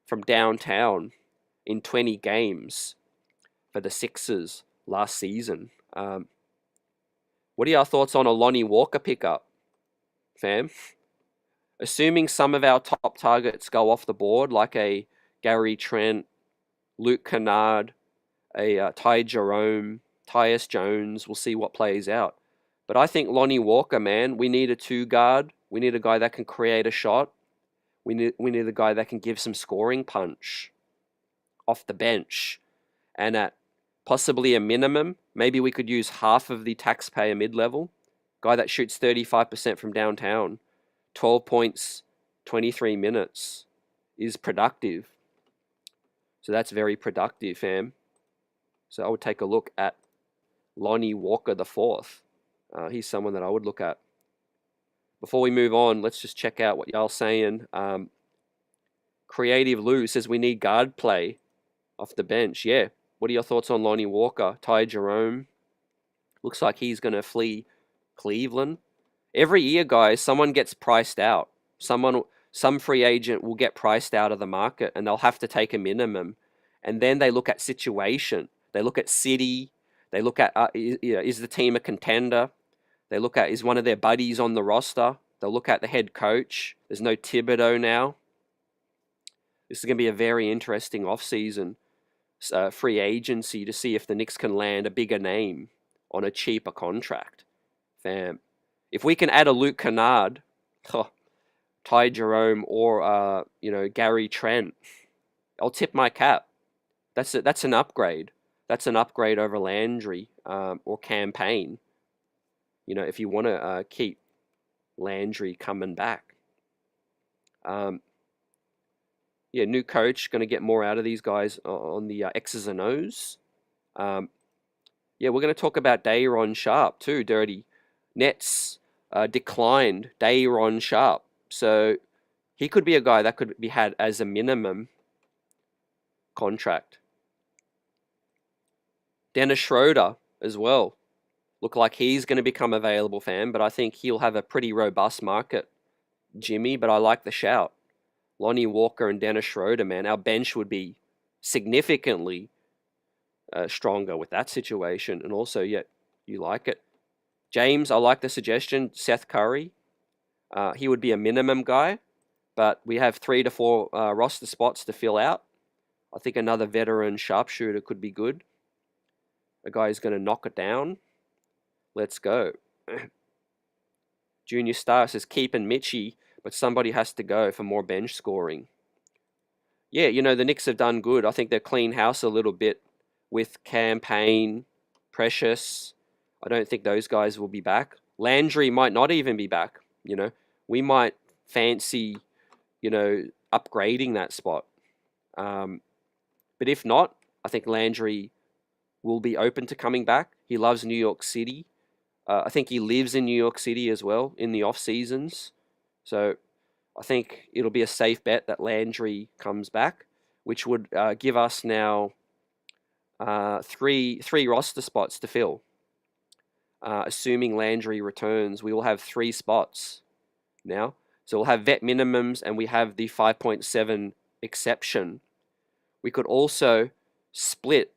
from downtown in 20 games for the Sixers last season. What are your thoughts on a Lonnie Walker pickup, fam? Assuming some of our top targets go off the board, like a Gary Trent, Luke Kennard, a Ty Jerome, Tyus Jones, we'll see what plays out. But I think Lonnie Walker, man, we need a 2-guard. We need a guy that can create a shot. We need a guy that can give some scoring punch off the bench. And at possibly a minimum, maybe we could use half of the taxpayer mid-level. Guy that shoots 35% from downtown. 12 points, 23 minutes is productive. So that's very productive, fam. So I would take a look at Lonnie Walker the 4th. He's someone that I would look at. Before we move on, let's just check out what y'all saying. Creative Lou says we need guard play off the bench. Yeah. What are your thoughts on Lonnie Walker? Ty Jerome. Looks like he's going to flee Cleveland. Every year, guys, someone gets priced out. Some free agent will get priced out of the market, and they'll have to take a minimum. And then they look at situation. They look at city. They look at is the team a contender? They look at is one of their buddies on the roster. They'll look at the head coach. There's no Tibido now. This is going to be a very interesting offseason free agency to see if the Knicks can land a bigger name on a cheaper contract. Fam. If we can add a Luke Kennard, Ty Jerome, or Gary Trent, I'll tip my cap. That's an upgrade. That's an upgrade over Landry or Campaign. If you want to keep Landry coming back. New coach, going to get more out of these guys on the X's and O's. We're going to talk about Day'Ron Sharpe too, Dirty. Nets declined Day'Ron Sharpe. So he could be a guy that could be had as a minimum contract. Dennis Schroeder as well. Look like he's going to become available, fam, but I think he'll have a pretty robust market, Jimmy, but I like the shout. Lonnie Walker and Dennis Schroeder, man, our bench would be significantly stronger with that situation. And also, yeah, you like it. James, I like the suggestion. Seth Curry, he would be a minimum guy, but we have 3 to 4 roster spots to fill out. I think another veteran sharpshooter could be good. A guy who's going to knock it down. Let's go. Junior Star says keeping Mitchie, but somebody has to go for more bench scoring. Yeah, the Knicks have done good. I think they've cleaned house a little bit with Campaign, Precious. I don't think those guys will be back. Landry might not even be back. We might fancy, upgrading that spot. But if not, I think Landry will be open to coming back. He loves New York City. I think he lives in New York City as well in the off seasons. So I think it'll be a safe bet that Landry comes back, which would give us now three roster spots to fill. Assuming Landry returns, we will have 3 spots now. So we'll have vet minimums and we have the 5.7 exception. We could also split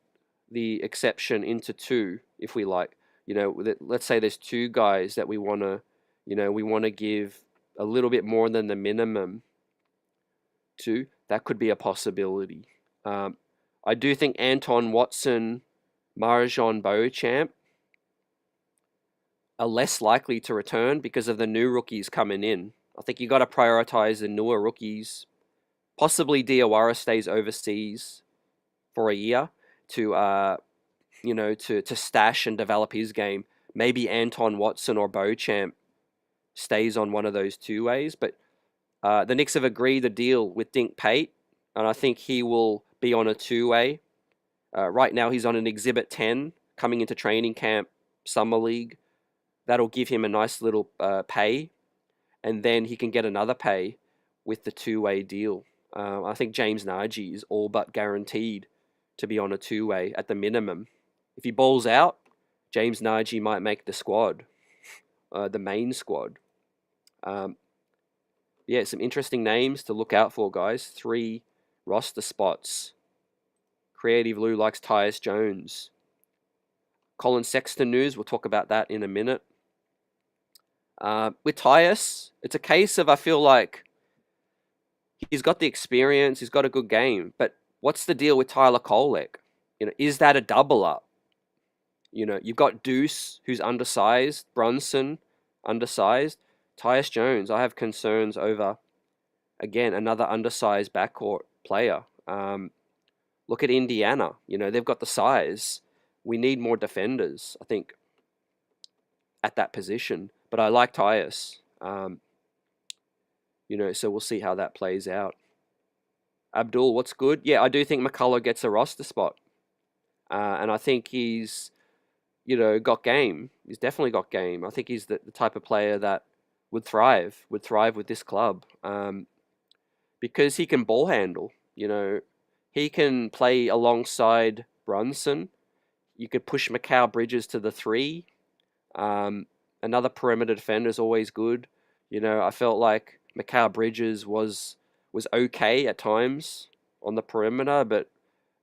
the exception into 2 if we like. Let's say there's 2 guys that we want to give a little bit more than the minimum to. That could be a possibility. I do think Anton Watson, Marjon Beauchamp are less likely to return because of the new rookies coming in. I think you got to prioritize the newer rookies. Possibly Diawara stays overseas for a year to stash and develop his game. Maybe Anton Watson or Beauchamp stays on one of those 2 ways. But the Knicks have agreed the deal with Dink Pate, and I think he will be on a 2-way. Right now he's on an Exhibit 10 coming into training camp, Summer League. That'll give him a nice little pay, and then he can get another pay with the 2-way deal. I think James Nagy is all but guaranteed to be on a 2-way at the minimum. If he balls out, James Nagy might make the squad, the main squad. Some interesting names to look out for, guys. 3 roster spots. Creative Lou likes Tyus Jones. Colin Sexton news, we'll talk about that in a minute. With Tyus, it's a case of I feel like he's got the experience, he's got a good game, but what's the deal with Tyler Kolek? Is that a double up? You've got Deuce, who's undersized, Brunson, undersized. Tyus Jones, I have concerns over, again, another undersized backcourt player. Look at Indiana. They've got the size. We need more defenders, I think, at that position. But I like Tyus. So we'll see how that plays out. Abdul, what's good? Yeah, I do think McCullar gets a roster spot. And I think he's, got game. He's definitely got game. I think he's the type of player that would thrive with this club. Because he can ball handle. He can play alongside Brunson. You could push Mikal Bridges to the 3. Another perimeter defender is always good. I felt like Mikal Bridges was okay at times on the perimeter, but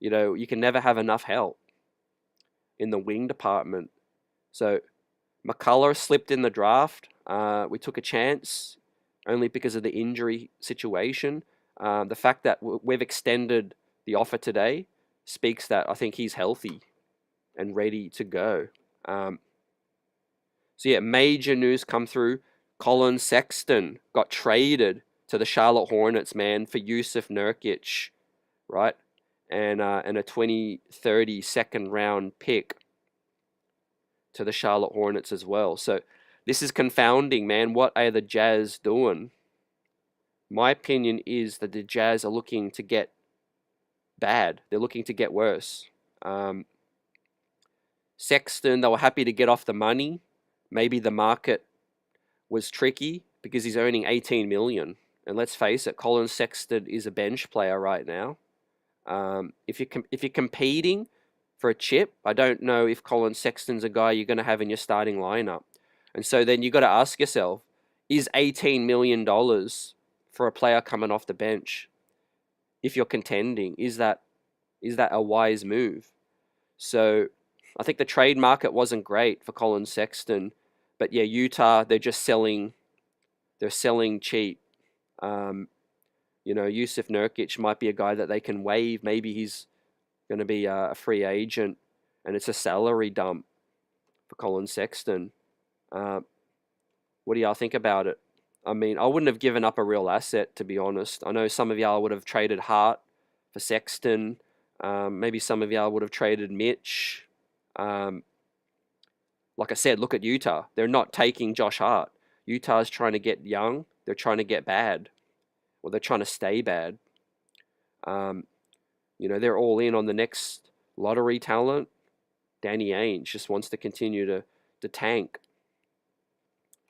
you can never have enough help in the wing department. So McCullar slipped in the draft. We took a chance only because of the injury situation. The fact that we've extended the offer today speaks that I think he's healthy and ready to go. Major news come through. Colin Sexton got traded to the Charlotte Hornets, man, for Yusuf Nurkic, right? And a 2030 second round pick to the Charlotte Hornets as well. So this is confounding, man. What are the Jazz doing? My opinion is that the Jazz are looking to get bad. They're looking to get worse. Sexton, they were happy to get off the money. Maybe the market was tricky because he's earning $18 million. And let's face it, Colin Sexton is a bench player right now. If you're competing for a chip. I don't know if Colin Sexton's a guy you're going to have in your starting lineup. And so then you got to ask yourself, is $18 million for a player coming off the bench, if you're contending, is that a wise move? So I think the trade market wasn't great for Colin Sexton, but yeah, Utah, they're selling cheap. Yusuf Nurkic might be a guy that they can waive. Maybe he's going to be a free agent, and it's a salary dump for Colin Sexton. What do y'all think about it? I mean, I wouldn't have given up a real asset, to be honest. I know some of y'all would have traded Hart for Sexton. Maybe some of y'all would have traded Mitch. Like I said, look at Utah. They're not taking Josh Hart. Utah's trying to get young. They're trying to get bad. Or they're trying to stay bad. They're all in on the next lottery talent. Danny Ainge just wants to continue to tank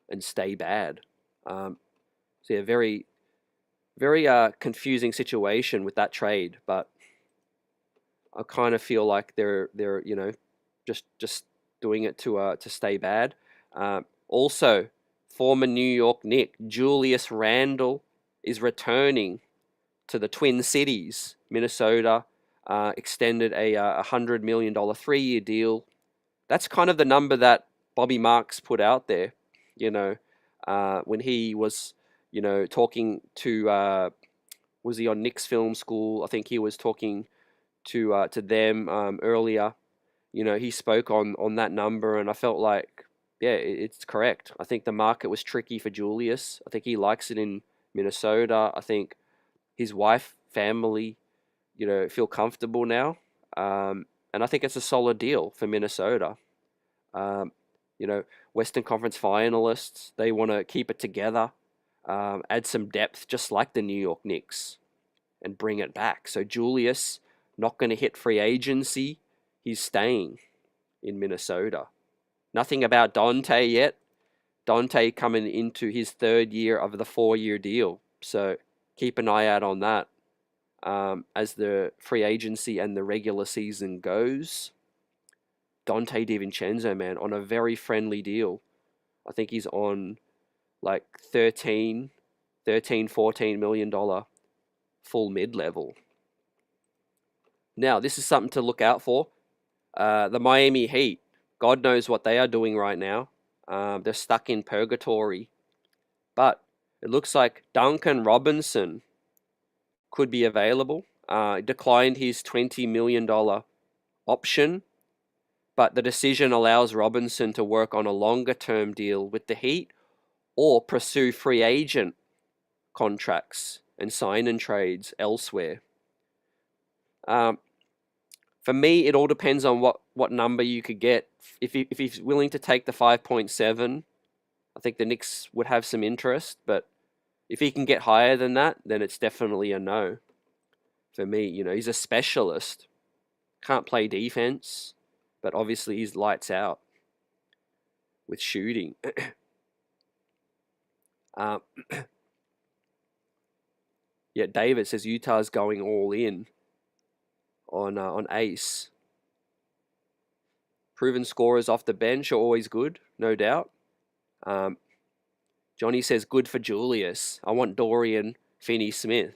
and stay bad. So yeah, very, very confusing situation with that trade, but I kind of feel like they're just doing it to stay bad. Also, former New York Knick Julius Randle is returning to the Twin Cities, Minnesota. Extended a $100 million 3-year deal. That's kind of the number that Bobby Marks put out there, when he was, talking to, was he on Knicks Film School? I think he was talking to them earlier. He spoke on that number, and I felt like, yeah, it's correct. I think the market was tricky for Julius. I think he likes it in Minnesota. I think his wife, family, feel comfortable now. And I think it's a solid deal for Minnesota. Western Conference finalists, they want to keep it together, add some depth, just like the New York Knicks, and bring it back. So Julius, not going to hit free agency. He's staying in Minnesota. Nothing about Dante yet. Dante coming into his 3rd year of the 4-year deal. So keep an eye out on that as the free agency and the regular season goes. Dante DiVincenzo, man, on a very friendly deal. I think he's on like $13, $14 million full mid-level. Now, this is something to look out for. The Miami Heat, God knows what they are doing right now. They're stuck in purgatory. But it looks like Duncan Robinson could be available. Declined his $20 million option, but the decision allows Robinson to work on a longer-term deal with the Heat or pursue free agent contracts and sign and trades elsewhere. For me, it all depends on what number you could get. If he's willing to take the 5.7, I think the Knicks would have some interest. But if he can get higher than that, then it's definitely a no. For me, he's a specialist. Can't play defense, but obviously he's lights out with shooting. Yeah, David says Utah's going all in on Ace. Proven scorers off the bench are always good, no doubt. Johnny says good for Julius. I want Dorian Finney-Smith.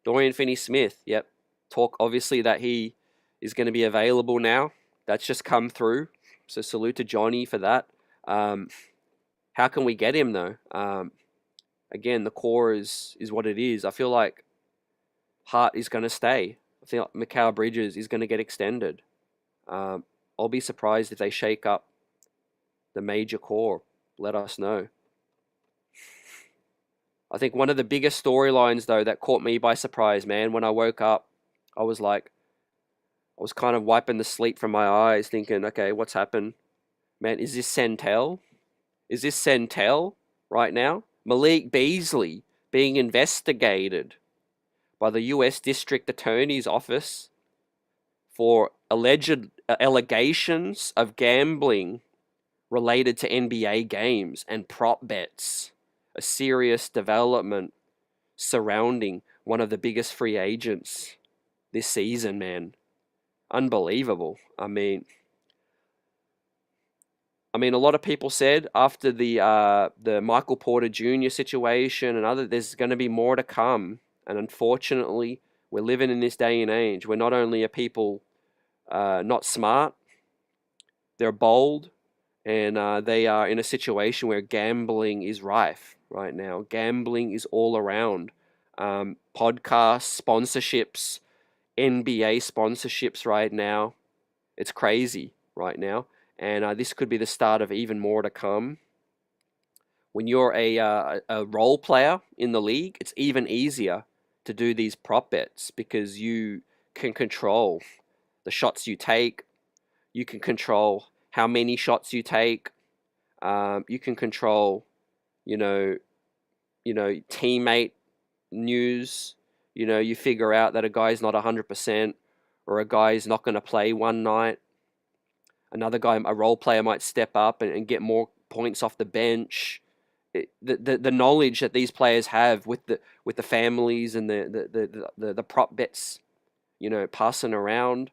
Dorian Finney-Smith, yep. Talk obviously that he is going to be available now. That's just come through. So salute to Johnny for that. How can we get him though? Again, the core is what it is. I feel like Hart is going to stay. I feel like Mikal Bridges is going to get extended. I'll be surprised if they shake up the major core. Let us know. I think one of the biggest storylines, though, that caught me by surprise, man, when I woke up, I was kind of wiping the sleep from my eyes, thinking, okay, what's happened? Man, is this Sentel? Is this Sentel right now? Malik Beasley being investigated by the U.S. District Attorney's Office for alleged allegations of gambling related to NBA games and prop bets. A serious development surrounding one of the biggest free agents this season, man. unbelievable. A lot of people said after the Michael Porter Jr. situation and there's going to be more to come. And unfortunately, we're living in this day and age where not only are people not smart, they're bold, and they are in a situation where gambling is rife right now. Gambling is all around. Podcasts, sponsorships, NBA sponsorships right now. It's crazy right now. And this could be the start of even more to come. When you're a role player in the league, it's even easier to do these prop bets because you can control the shots you take. You can control how many shots you take. You can control, you know, teammate news. You figure out that a guy's not 100% or a guy's not going to play one night. Another guy, a role player, might step up and get more points off the bench. The knowledge that these players have with the families and the prop bets, passing around,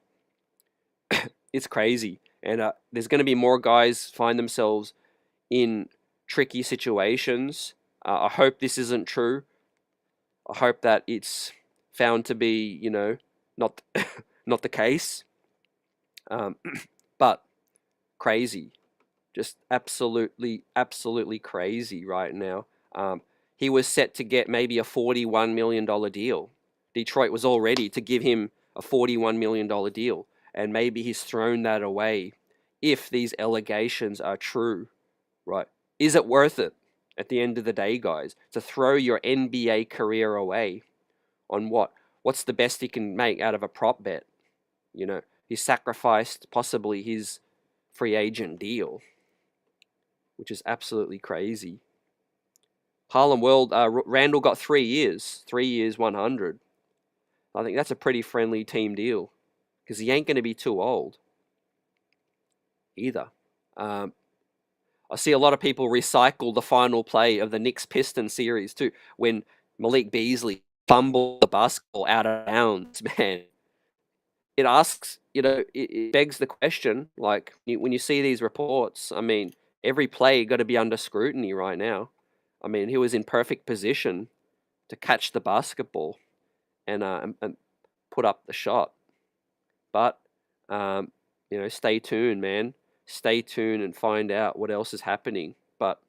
it's crazy. And there's going to be more guys find themselves in tricky situations. I hope this isn't true. I hope that it's found to be, not not the case. But crazy, just absolutely crazy right now. He was set to get maybe a $41 million deal. Detroit was all ready to give him a $41 million deal, and maybe he's thrown that away. If these allegations are true, right? Is it worth it at the end of the day, guys, to throw your NBA career away on what? What's the best he can make out of a prop bet? He sacrificed possibly his free agent deal, which is absolutely crazy. Harlem World, Randle got 3 years, 3 years, 100. I think that's a pretty friendly team deal because he ain't going to be too old either. I see a lot of people recycle the final play of the Knicks Pistons series too, when Malik Beasley fumbled the basketball out of bounds, man. It asks, it begs the question, like, when you see these reports, every play got to be under scrutiny right now. He was in perfect position to catch the basketball and put up the shot. But, stay tuned, man. Stay tuned and find out what else is happening. But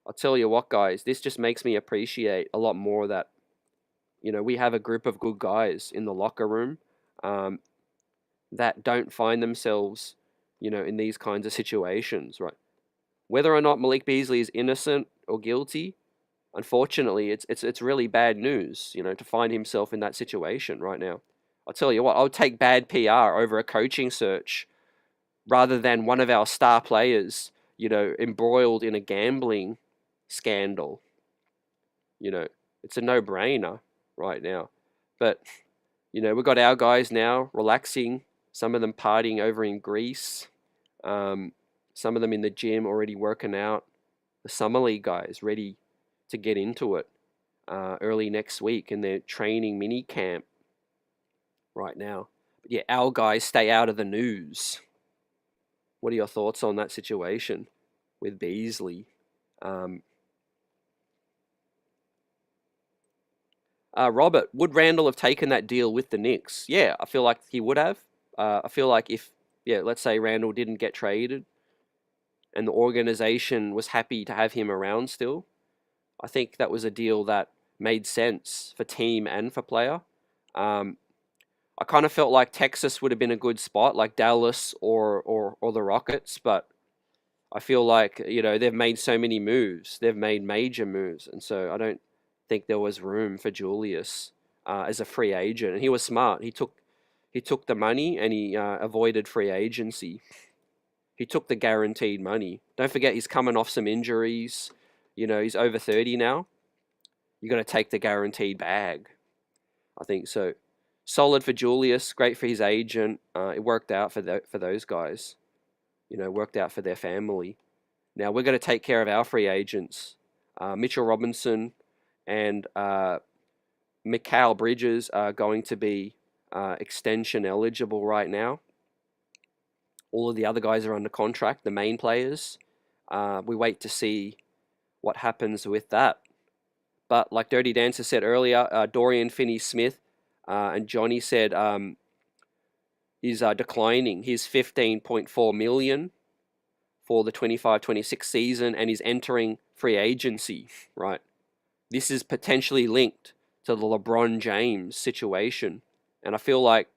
I'll tell you what, guys, this just makes me appreciate a lot more that, we have a group of good guys in the locker room that don't find themselves, in these kinds of situations, right? Whether or not Malik Beasley is innocent or guilty, unfortunately, it's really bad news, to find himself in that situation right now. I'll tell you what, I would take bad PR over a coaching search rather than one of our star players, embroiled in a gambling scandal. It's a no-brainer right now. But, we've got our guys now relaxing, some of them partying over in Greece, some of them in the gym already working out. The Summer League guys ready to get into it early next week, and they're training mini camp right now. But yeah, our guys stay out of the news. What are your thoughts on that situation with Beasley? Robert, would Randle have taken that deal with the Knicks? Yeah, I feel like he would have. I feel like if, let's say Randle didn't get traded and the organization was happy to have him around still, I think that was a deal that made sense for team and for player. I kind of felt like Texas would have been a good spot, like Dallas or the Rockets, but I feel like, they've made so many moves. They've made major moves, and so I don't think there was room for Julius as a free agent. And he was smart. He took the money and he avoided free agency. He took the guaranteed money. Don't forget, he's coming off some injuries. He's over 30 now. You got to take the guaranteed bag. I think so. Solid for Julius. Great for his agent. It worked out for those guys. Worked out for their family. Now we're going to take care of our free agents. Mitchell Robinson and Mikal Bridges are going to be extension eligible right now. All of the other guys are under contract, the main players. We wait to see what happens with that. But like Dirty Dancer said earlier, Dorian Finney-Smith and Johnny said is declining. He's $15.4 million for the 25-26 season and is entering free agency, right? This is potentially linked to the LeBron James situation. And I feel like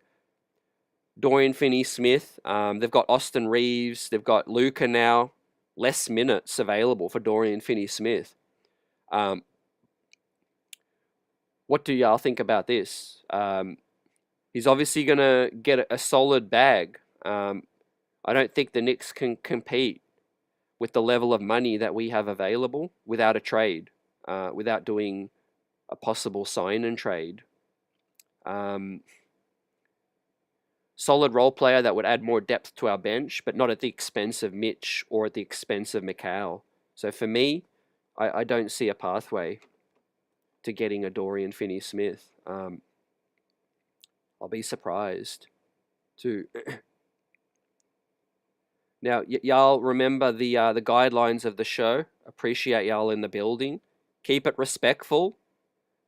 Dorian Finney-Smith, they've got Austin Reeves, they've got Luka now, less minutes available for Dorian Finney-Smith. What do y'all think about this? He's obviously going to get a solid bag. I don't think the Knicks can compete with the level of money that we have available without a trade, without doing a possible sign and trade. Solid role player that would add more depth to our bench, but not at the expense of Mitch or at the expense of McCullar. So for me, I don't see a pathway to getting a Dorian Finney-Smith. I'll be surprised too. Now, y'all remember the guidelines of the show. Appreciate y'all in the building. Keep it respectful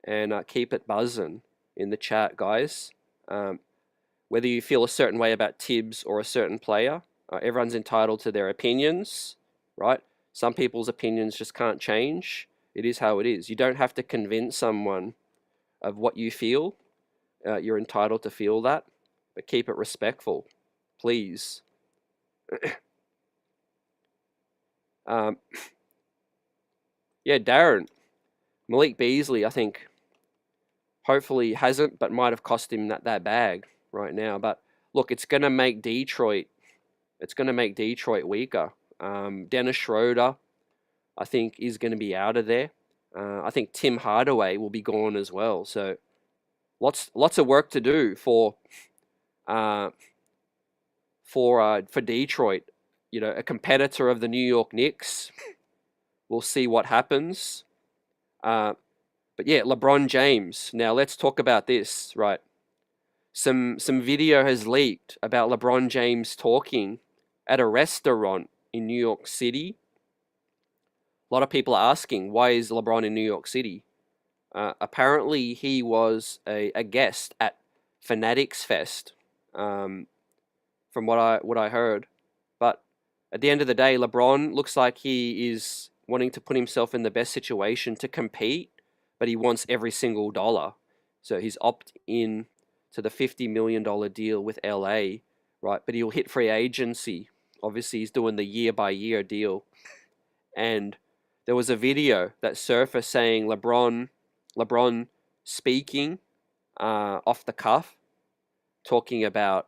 and keep it buzzing in the chat, guys. Whether you feel a certain way about Tibbs or a certain player, everyone's entitled to their opinions, right? Some people's opinions just can't change. It is how it is. You don't have to convince someone of what you feel. You're entitled to feel that, but keep it respectful, please. Yeah, Darren, Malik Beasley, I think, hopefully hasn't, but might have cost him that bag right now. But look, it's going to make Detroit weaker. Dennis Schroeder, I think, is going to be out of there. I think Tim Hardaway will be gone as well. So lots of work to do for Detroit. You know, a competitor of the New York Knicks. We'll see what happens. But yeah, LeBron James. Now let's talk about this, right? Some video has leaked about LeBron James talking at a restaurant in New York City. A lot of people are asking, why is LeBron in New York City? Apparently, he was a guest at Fanatics Fest, from what I heard. But at the end of the day, LeBron looks like he is wanting to put himself in the best situation to compete, but he wants every single dollar. So he's opt-in to the $50 million deal with LA, right? But he'll hit free agency. Obviously, he's doing the year-by-year deal. And there was a video that surfaced saying LeBron speaking off the cuff, talking about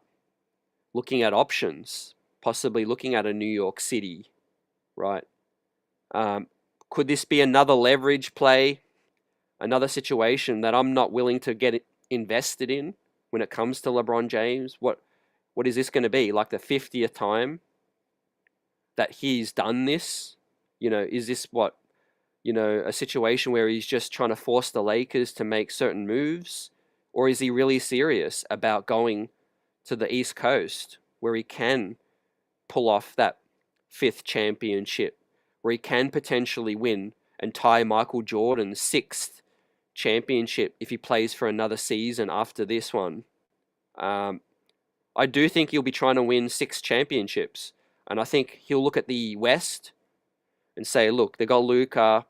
looking at options, possibly looking at a New York City, right? Could this be another leverage play, another situation that I'm not willing to get invested in when it comes to LeBron James? What is this going to be? Like the 50th time that he's done this? You know, is this a situation where he's just trying to force the Lakers to make certain moves? Or is he really serious about going to the East Coast where he can pull off that 5th championship, where he can potentially win and tie Michael Jordan's 6th championship if he plays for another season after this one? I do think he'll be trying to win 6 championships. And I think he'll look at the West and say, look, they got Luka.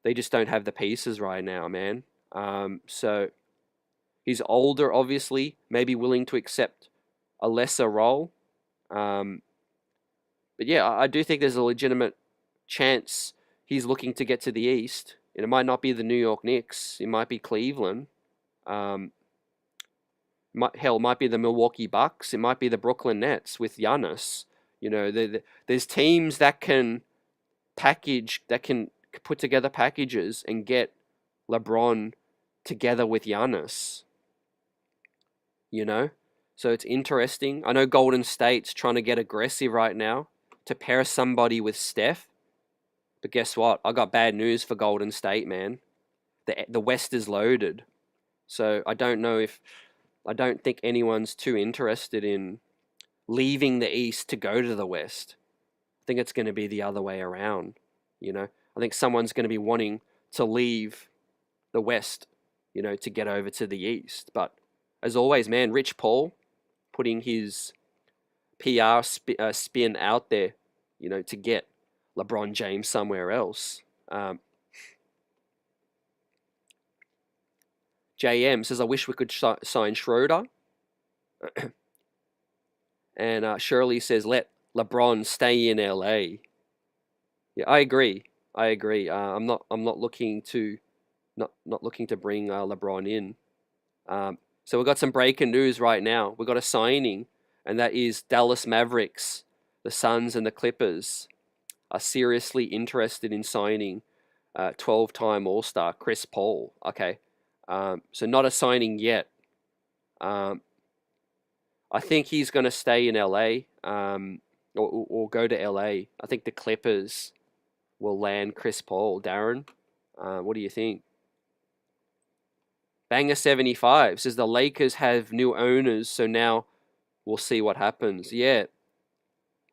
They just don't have the pieces right now, man. So he's older, obviously, maybe willing to accept a lesser role. But yeah, I do think there's a legitimate chance he's looking to get to the East. And it might not be the New York Knicks. It might be Cleveland. It might be the Milwaukee Bucks. It might be the Brooklyn Nets with Giannis. You know, there's teams that can put together packages and get LeBron together with Giannis. You know? So it's interesting. I know Golden State's trying to get aggressive right now to pair somebody with Steph. But guess what? I got bad news for Golden State, man. The West is loaded. So I don't know if I don't think anyone's too interested in leaving the East to go to the West. I think it's going to be the other way around. I think someone's going to be wanting to leave the West, to get over to the East. But as always, man, Rich Paul putting his PR spin out there, to get LeBron James somewhere else. JM says, I wish we could sign Schroeder. And Shirley says, let LeBron stay in LA. Yeah, I agree. I'm not looking to bring LeBron in. So we've got some breaking news right now. We've got a signing, and that is Dallas Mavericks, the Suns, and the Clippers are seriously interested in signing 12-time All-Star Chris Paul. Okay, so not a signing yet. I think he's going to stay in LA, or go to LA. I think the Clippers will land Chris Paul. Darren, what do you think? Banger75 says the Lakers have new owners, so now we'll see what happens. Yeah,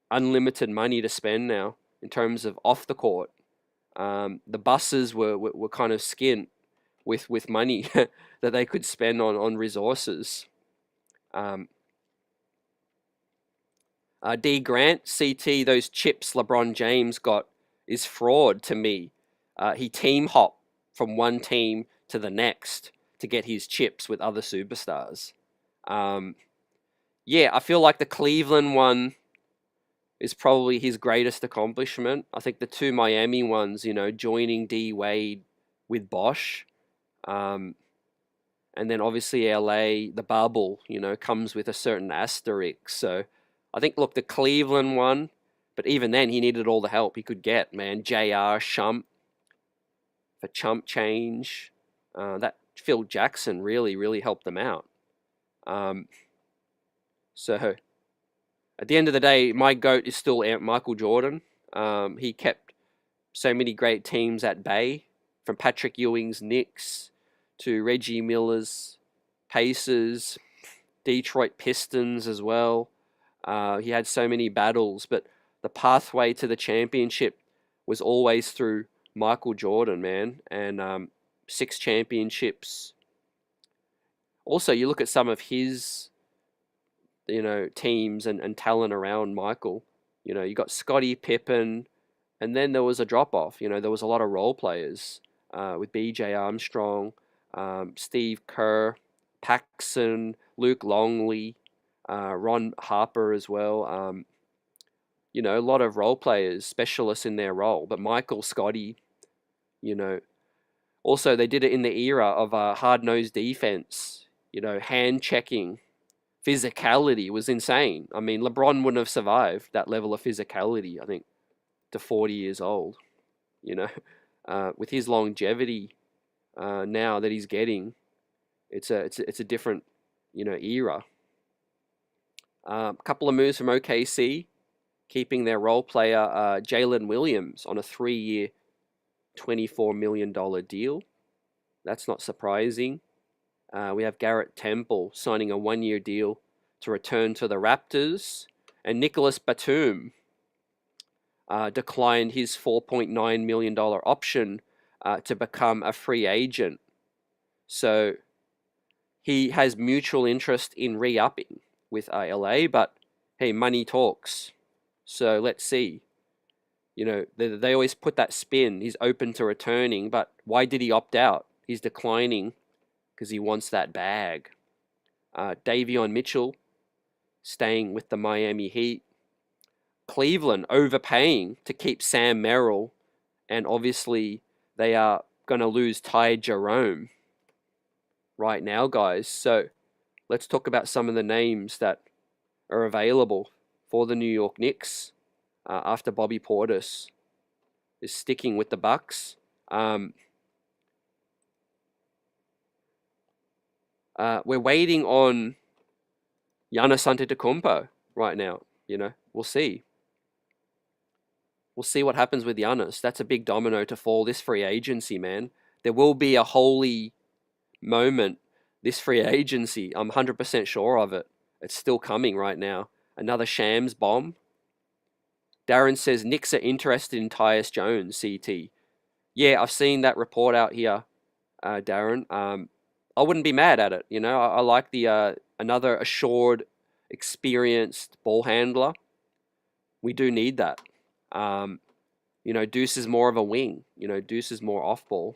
unlimited money to spend now in terms of off the court. The buses were kind of skint with money that they could spend on resources. D Grant, CT, those chips LeBron James got is fraud to me. He team hopped from one team to the next to get his chips with other superstars. Yeah, I feel like the Cleveland one is probably his greatest accomplishment. I think the two Miami ones, joining D Wade with Bosch, and then obviously LA, the bubble, comes with a certain asterisk. So I think, look, the Cleveland one, but even then he needed all the help he could get, man. JR, Shump, for chump change. That Phil Jackson really helped them out. So at the end of the day, my GOAT is still Michael Jordan. He kept so many great teams at bay, from Patrick Ewing's Knicks to Reggie Miller's Pacers, Detroit Pistons as well. He had so many battles, but the pathway to the championship was always through Michael Jordan, man, and 6 championships. Also, you look at some of his, teams and talent around Michael. You got Scottie Pippen, and then there was a drop-off. There was a lot of role players with B.J. Armstrong, Steve Kerr, Paxson, Luke Longley, Ron Harper as well. A lot of role players, specialists in their role. But Michael, Scottie, also they did it in the era of hard-nosed defense. Hand checking, physicality was insane. I mean, LeBron wouldn't have survived that level of physicality, I think, to 40 years old. With his longevity now that he's getting, it's a different, era. A couple of moves from OKC, keeping their role player Jalen Williams on a 3-year, $24 million deal. That's not surprising. We have Garrett Temple signing a 1-year deal to return to the Raptors. And Nicholas Batum declined his $4.9 million option to become a free agent. So he has mutual interest in re-upping with LA, but hey, money talks. So let's see. They always put that spin. He's open to returning, but why did he opt out? He's declining because he wants that bag. Davion Mitchell staying with the Miami Heat. Cleveland overpaying to keep Sam Merrill, and obviously they are going to lose Ty Jerome right now, guys. So let's talk about some of the names that are available for the New York Knicks after Bobby Portis is sticking with the Bucks. We're waiting on Giannis Antetokounmpo right now. We'll see. We'll see what happens with Giannis. That's a big domino to fall this free agency, man. There will be a holy moment this free agency. I'm 100% sure of it. It's still coming right now. Another Shams bomb. Darren says Knicks are interested in Tyus Jones, CT. Yeah, I've seen that report out here, Darren. I wouldn't be mad at it. I like the another assured, experienced ball handler. We do need that. Deuce is more of a wing. Deuce is more off ball.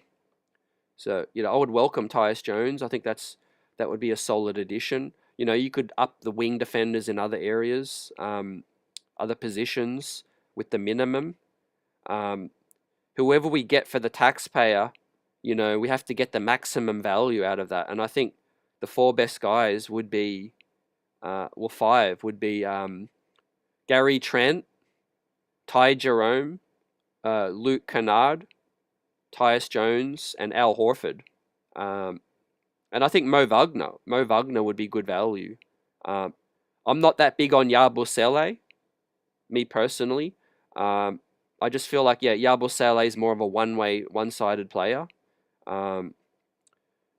So, I would welcome Tyus Jones. I think that would be a solid addition. You could up the wing defenders in other areas, other positions with the minimum. Whoever we get for the taxpayer, we have to get the maximum value out of that. And I think the 4 best guys would be, 5 would be Gary Trent, Ty Jerome, Luke Kennard, Tyus Jones, and Al Horford. And I think Mo Wagner would be good value. I'm not that big on Yabusele, me personally. I just feel like, Yabusele is more of a one-sided player.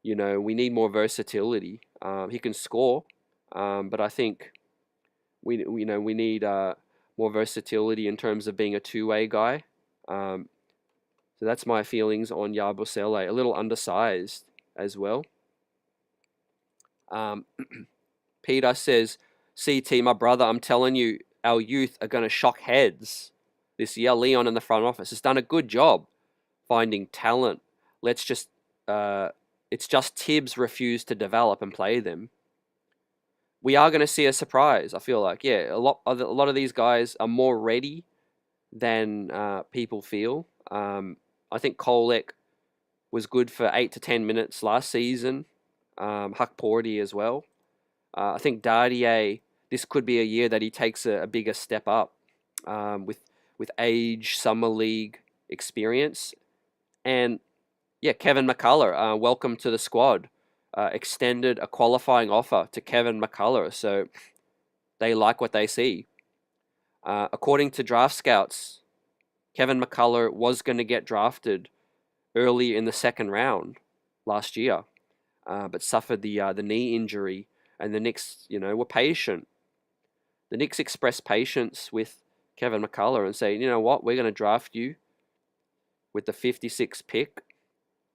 We need more versatility. He can score, but I think we need more versatility in terms of being a two-way guy. So that's my feelings on Yabusele. A little undersized as well. Peter says, CT, my brother, I'm telling you, our youth are going to shock heads this year. Leon in the front office has done a good job finding talent. It's just Tibbs refused to develop and play them. We are going to see a surprise, I feel like. Yeah, a lot of these guys are more ready than people feel. I think Kolek was good for 8 to 10 minutes last season. Hukporti as well. I think Dardier, this could be a year that he takes a bigger step up with age, summer league experience. And yeah, Kevin McCullar, welcome to the squad. Extended a qualifying offer to Kevin McCullar, so they like what they see. According to Draft Scouts, Kevin McCullar was going to get drafted early in the second round last year, but suffered the knee injury, and the Knicks, were patient. The Knicks expressed patience with Kevin McCullar and say, you know what, we're going to draft you with the 56th pick.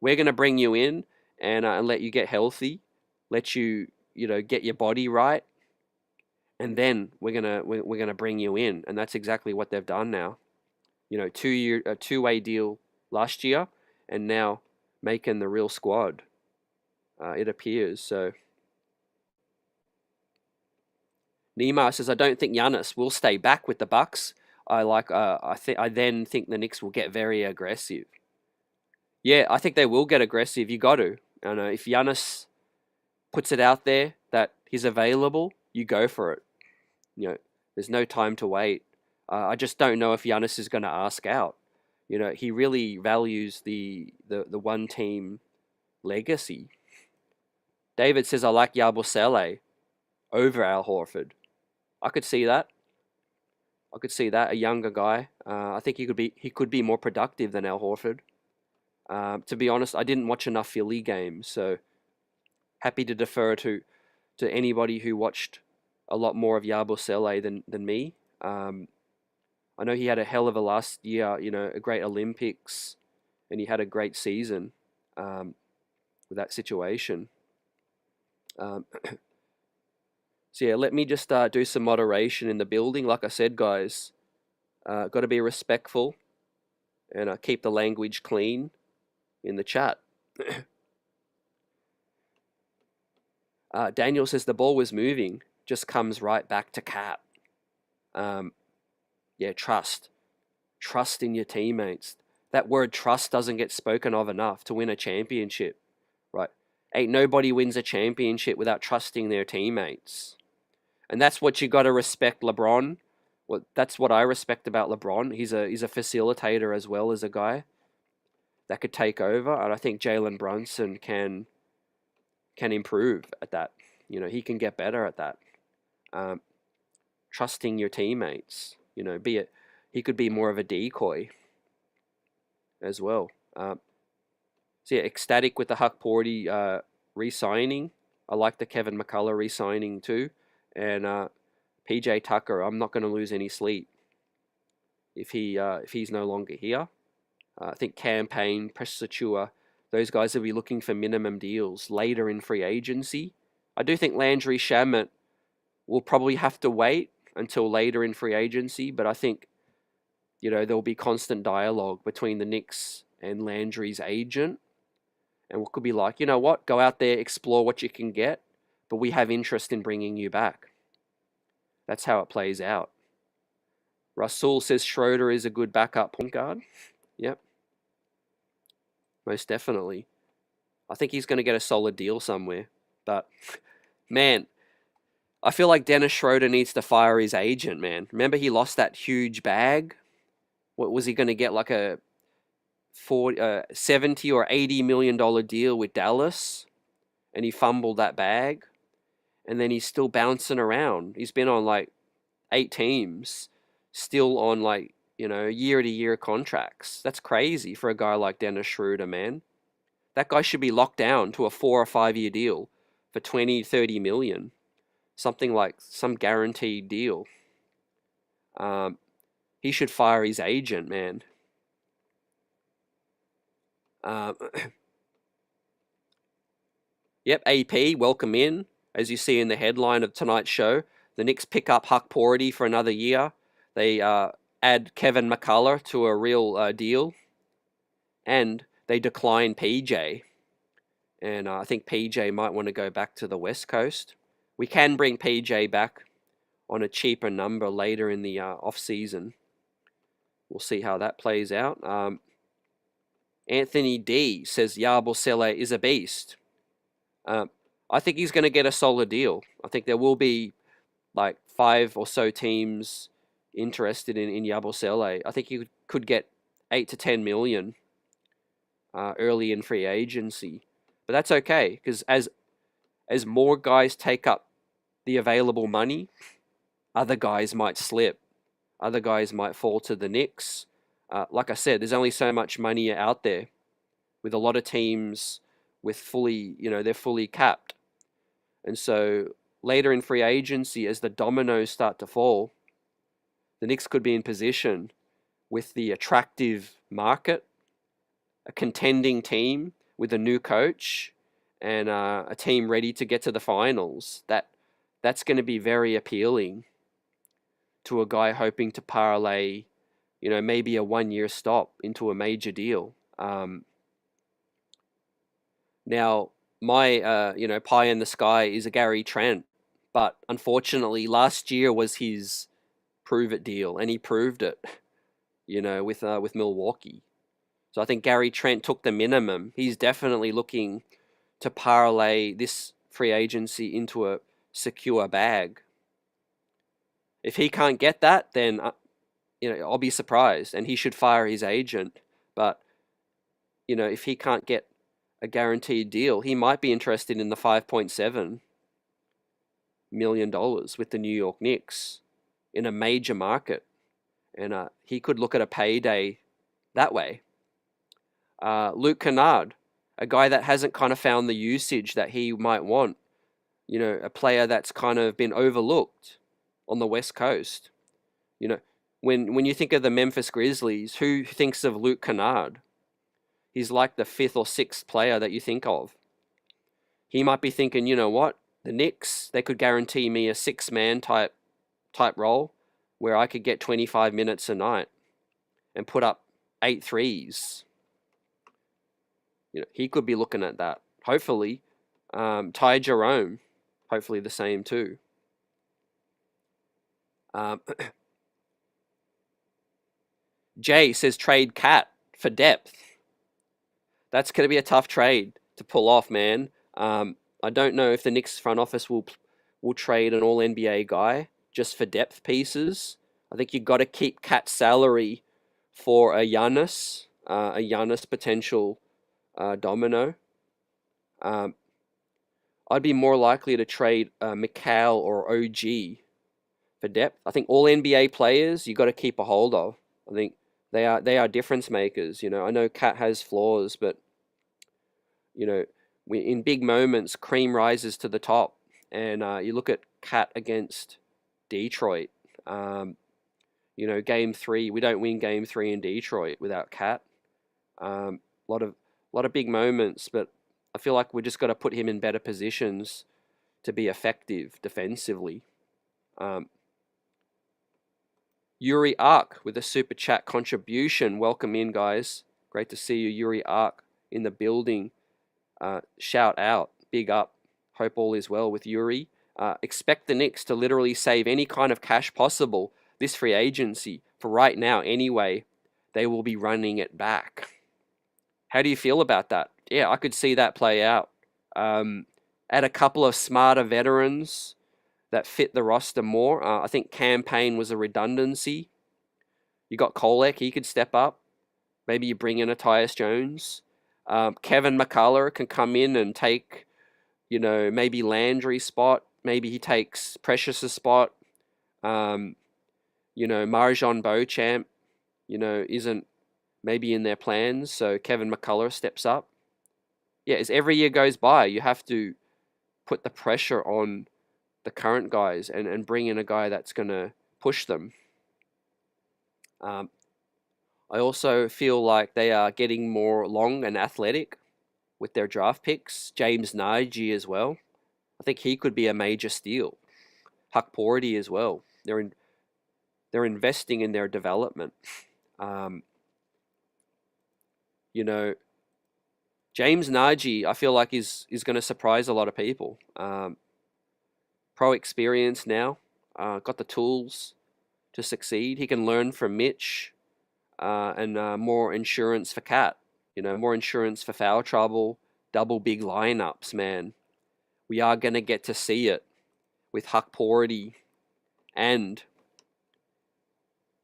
We're going to bring you in and let you get healthy, let you, get your body right, and then we're gonna bring you in, and that's exactly what they've done now. A two-way deal last year, and now making the real squad. It appears so. Neymar says, I don't think Giannis will stay back with the Bucks. I then think the Knicks will get very aggressive. Yeah, I think they will get aggressive. You got to. If Giannis puts it out there that he's available, you go for it. There's no time to wait. I just don't know if Giannis is going to ask out. He really values the one team legacy. David says, I like Yabusele over Al Horford. I could see that. A younger guy. I think he could be more productive than Al Horford. To be honest, I didn't watch enough Philly games, so happy to defer to anybody who watched a lot more of Yabusele than me. I know he had a hell of a last year, a great Olympics, and he had a great season with that situation. So yeah, let me just do some moderation in the building. Like I said, guys, got to be respectful and keep the language clean in the chat. Daniel says the ball was moving, just comes right back to Cat. Yeah, trust in your teammates. That word trust doesn't get spoken of enough to win a championship, right? Ain't nobody wins a championship without trusting their teammates. And that's what you got to respect LeBron. Well, that's what I respect about LeBron. He's a facilitator as well as a guy that could take over, and I think Jalen Brunson can improve at that. He can get better at that. Trusting your teammates. He could be more of a decoy as well. So yeah, ecstatic with the Hukporti re-signing. I like the Kevin McCullar re-signing too. And PJ Tucker, I'm not going to lose any sleep if he's no longer here. I think Campaign, Pressatua, those guys will be looking for minimum deals later in free agency. I do think Landry Shamet will probably have to wait until later in free agency, but I think, there'll be constant dialogue between the Knicks and Landry's agent. And we could be like, you know what, go out there, explore what you can get, but we have interest in bringing you back. That's how it plays out. Rasul says Schroeder is a good backup point guard. Yep. Most definitely. I think he's going to get a solid deal somewhere. But, man, I feel like Dennis Schroeder needs to fire his agent, man. Remember he lost that huge bag? What was he going to get, like a 70 or $80 million deal with Dallas? And he fumbled that bag. And then he's still bouncing around. He's been on like 8 teams, still on like, year-to-year contracts. That's crazy for a guy like Dennis Schroeder, man. That guy should be locked down to a 4 or 5 year deal for 20, 30 million. Something like some guaranteed deal. He should fire his agent, man. Yep, AP, welcome in. As you see in the headline of tonight's show, the Knicks pick up Hukporti for another year. They add Kevin McCullar to a real deal. And they decline PJ. And I think PJ might want to go back to the West Coast. We can bring PJ back on a cheaper number later in the off-season. We'll see how that plays out. Anthony D says Yabusele is a beast. I think he's going to get a solid deal. I think there will be like 5 or so teams interested in Yabusele. I think he could get 8 to 10 million early in free agency. But that's okay, because as more guys take up the available money, other guys might slip. Other guys might fall to the Knicks. Like I said, there's only so much money out there, with a lot of teams with fully, they're fully capped. And so later in free agency, as the dominoes start to fall, the Knicks could be in position with the attractive market, a contending team with a new coach, and a team ready to get to the finals. That's going to be very appealing to a guy hoping to parlay, maybe a 1-year stop into a major deal. Now, my, pie in the sky is a Gary Trent, but unfortunately, last year was his prove it deal, and he proved it, with Milwaukee. So I think Gary Trent took the minimum. He's definitely looking to parlay this free agency into a secure bag. If he can't get that, then I'll be surprised, and he should fire his agent. But if he can't get a guaranteed deal, he might be interested in the $5.7 million with the New York Knicks in a major market, and he could look at a payday that way. Luke Kennard, a guy that hasn't kind of found the usage that he might want, a player that's kind of been overlooked on the West Coast. When you think of the Memphis Grizzlies, who thinks of Luke Kennard? He's like the 5th or 6th player that you think of. He might be thinking, you know what? The Knicks, they could guarantee me a 6-man type role where I could get 25 minutes a night and put up 8 threes. He could be looking at that. Hopefully, Ty Jerome, hopefully the same too. Jay says trade Cat for depth. That's going to be a tough trade to pull off, man. I don't know if the Knicks front office will trade an All-NBA guy just for depth pieces. I think you've got to keep Cat's salary for a Giannis potential domino. I'd be more likely to trade McCall or OG for depth. I think all NBA players you got to keep a hold of. I think they are difference makers. I know Cat has flaws, but in big moments, cream rises to the top. And you look at Cat against Detroit. Game 3, we don't win Game 3 in Detroit without Cat. A lot of big moments, but I feel like we just got to put him in better positions to be effective defensively. Yuri Ark with a super chat contribution. Welcome in, guys. Great to see you, Yuri Ark, in the building. Shout out, big up. Hope all is well with Yuri. Expect the Knicks to literally save any kind of cash possible this free agency. For right now, anyway, they will be running it back. How do you feel about that? Yeah, I could see that play out. Add a couple of smarter veterans that fit the roster more. I think Campaign was a redundancy. You got Kolek, he could step up. Maybe you bring in a Tyus Jones. Kevin McCullar can come in and take, maybe Landry's spot. Maybe he takes Precious's spot. Marjon Beauchamp, isn't maybe in their plans. So Kevin McCullar steps up. Yeah, as every year goes by, you have to put the pressure on the current guys and bring in a guy that's going to push them. I also feel like they are getting more long and athletic with their draft picks. James Nagy as well. I think he could be a major steal. Hukporti as well. They're investing in their development. James Nagy, I feel like is going to surprise a lot of people. Pro experience now, got the tools to succeed. He can learn from Mitch, and more insurance for Cat. More insurance for foul trouble, double big lineups, man. We are going to get to see it with Hukporti and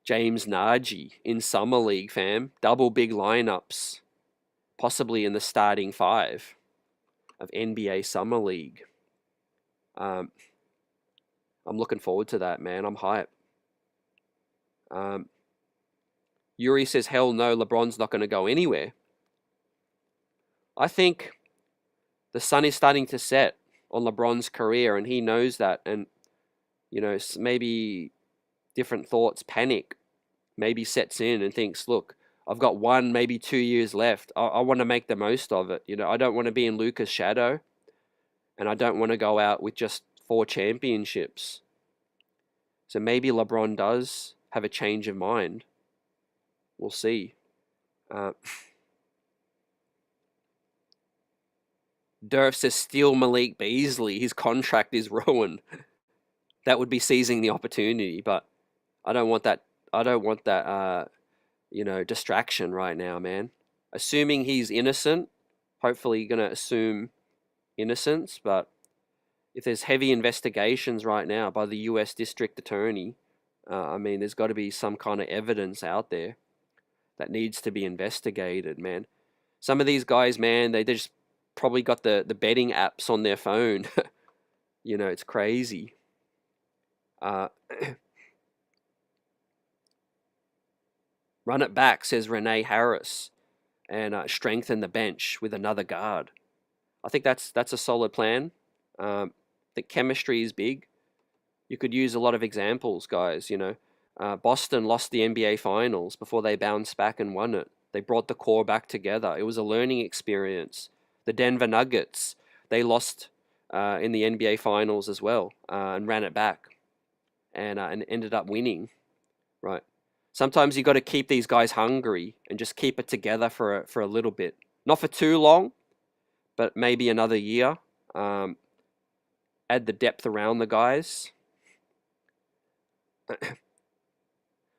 James Nagy in Summer League, fam. Double big lineups, possibly in the starting 5 of NBA Summer League. I'm looking forward to that, man. I'm hyped. Yuri says, hell no, LeBron's not going to go anywhere. I think the sun is starting to set on LeBron's career, and he knows that. And, maybe different thoughts, panic, maybe sets in and thinks, look, I've got 1, maybe 2 years left. I want to make the most of it. I don't want to be in Luka's shadow, and I don't want to go out with just 4 championships. So maybe LeBron does have a change of mind. We'll see. Durf says, steal Malik Beasley. His contract is ruined. That would be seizing the opportunity, but I don't want that. I don't want that, distraction right now, man. Assuming he's innocent, hopefully you're going to assume innocence, but if there's heavy investigations right now by the U.S. District Attorney, there's got to be some kind of evidence out there that needs to be investigated, man. Some of these guys, man, they just probably got the betting apps on their phone. It's crazy. Run it back, says Renee Harris, and strengthen the bench with another guard. I think that's a solid plan. I think chemistry is big. You could use a lot of examples, guys. Boston lost the NBA Finals before they bounced back and won it. They brought the core back together. It was a learning experience. The Denver Nuggets, they lost in the NBA Finals as well, and ran it back, and ended up winning. Right. Sometimes you got to keep these guys hungry and just keep it together for a little bit. Not for too long, but maybe another year. Add the depth around the guys.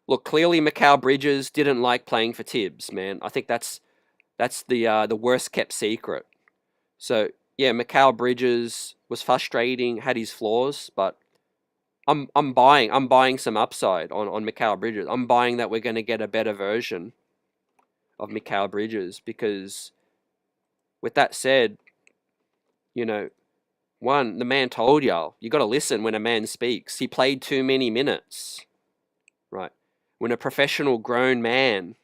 Look, clearly Mikal Bridges didn't like playing for Tibbs, man. I think that's the worst kept secret. So yeah, Mikal Bridges was frustrating, had his flaws, but I'm buying some upside on Mikal Bridges. I'm buying that we're going to get a better version of Mikal Bridges, because with that said, one, the man told y'all, you got to listen when a man speaks. He played too many minutes, right? When a professional grown man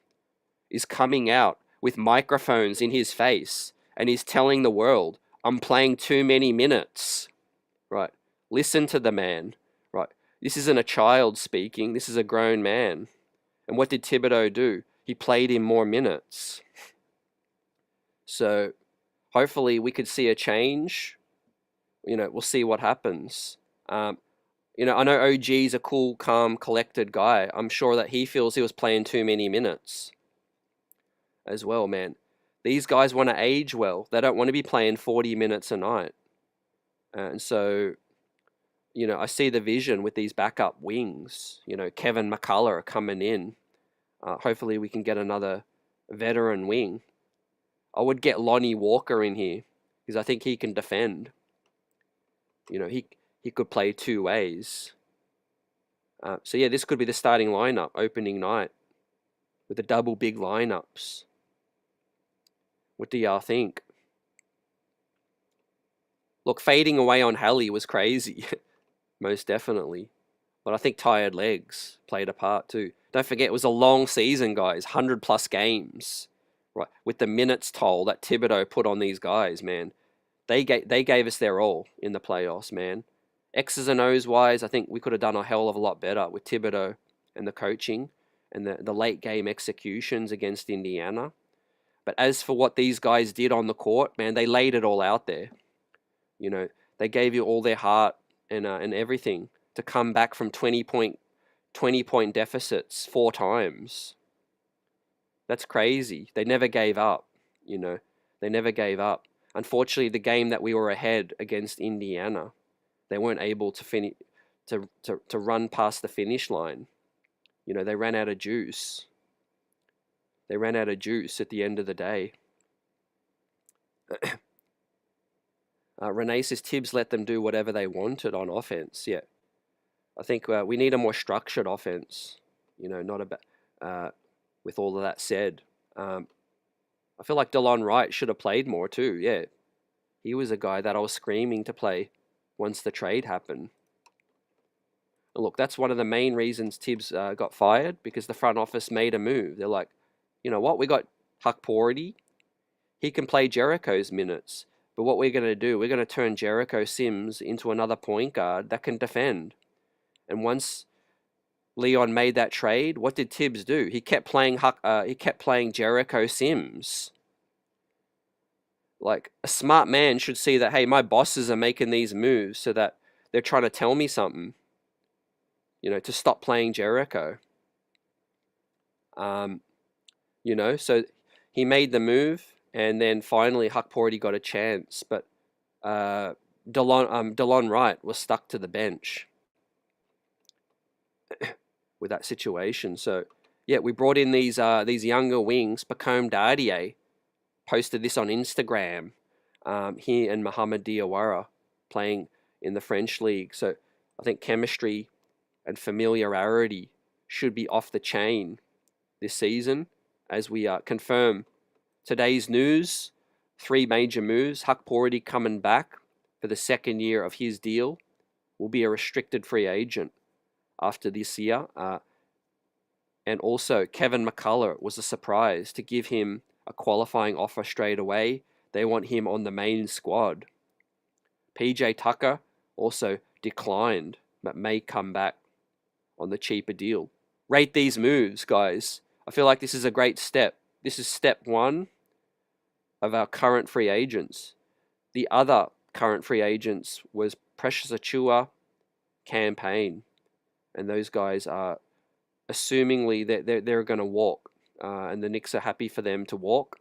is coming out with microphones in his face and he's telling the world, I'm playing too many minutes. Right. Listen to the man. Right. This isn't a child speaking. This is a grown man. And what did Tibido do? He played him more minutes. So hopefully we could see a change. We'll see what happens. I know OG's a cool, calm, collected guy. I'm sure that he feels he was playing too many minutes as well, man. These guys want to age well. They don't want to be playing 40 minutes a night. And so, I see the vision with these backup wings. Kevin McCullar coming in. Hopefully we can get another veteran wing. I would get Lonnie Walker in here because I think he can defend. He could play two ways. So yeah, this could be the starting lineup opening night with the double big lineups. What do y'all think? Look, fading away on Hallie was crazy, most definitely. But I think tired legs played a part too. Don't forget, it was a long season, guys. 100+ games, right? With the minutes toll that Tibido put on these guys, man. They gave us their all in the playoffs, man. X's and O's wise, I think we could have done a hell of a lot better with Tibido and the coaching and the late game executions against Indiana. But as for what these guys did on the court, man, they laid it all out there. They gave you all their heart and everything to come back from 20-point deficits 4 times. That's crazy. They never gave up. They never gave up. Unfortunately, the game that we were ahead against Indiana, they weren't able to finish to run past the finish line. They ran out of juice. They ran out of juice at the end of the day. Renee says Tibbs let them do whatever they wanted on offense. Yeah, I think we need a more structured offense. Not about. With all of that said, I feel like Delon Wright should have played more too. Yeah, he was a guy that I was screaming to play once the trade happened. And look, that's one of the main reasons Tibbs got fired, because the front office made a move. They're like, you know what, we got Hukporti. He can play Jericho's minutes. But what we're going to do, we're going to turn Jericho Sims into another point guard that can defend. And once Leon made that trade, what did Tibbs do? He kept playing Jericho Sims. Like, a smart man should see that, hey, my bosses are making these moves so that they're trying to tell me something, to stop playing Jericho. So he made the move, and then finally Hukporti got a chance, but Delon Wright was stuck to the bench with that situation. So yeah, we brought in these younger wings. Pacome Dardier posted this on Instagram. He and Mohamed Diawara playing in the French league. So I think chemistry and familiarity should be off the chain this season, as we confirm today's news. 3 major moves. Hukporti coming back for the second year of his deal, will be a restricted free agent after this year. And also, Kevin McCullar was a surprise to give him a qualifying offer straight away. They want him on the main squad. PJ Tucker also declined, but may come back on the cheaper deal. Rate these moves, guys. I feel like this is a great step. This is step 1 of our current free agents. The other current free agents was Precious Achiuwa, Campaign, and those guys are assumingly they're going to walk, and the Knicks are happy for them to walk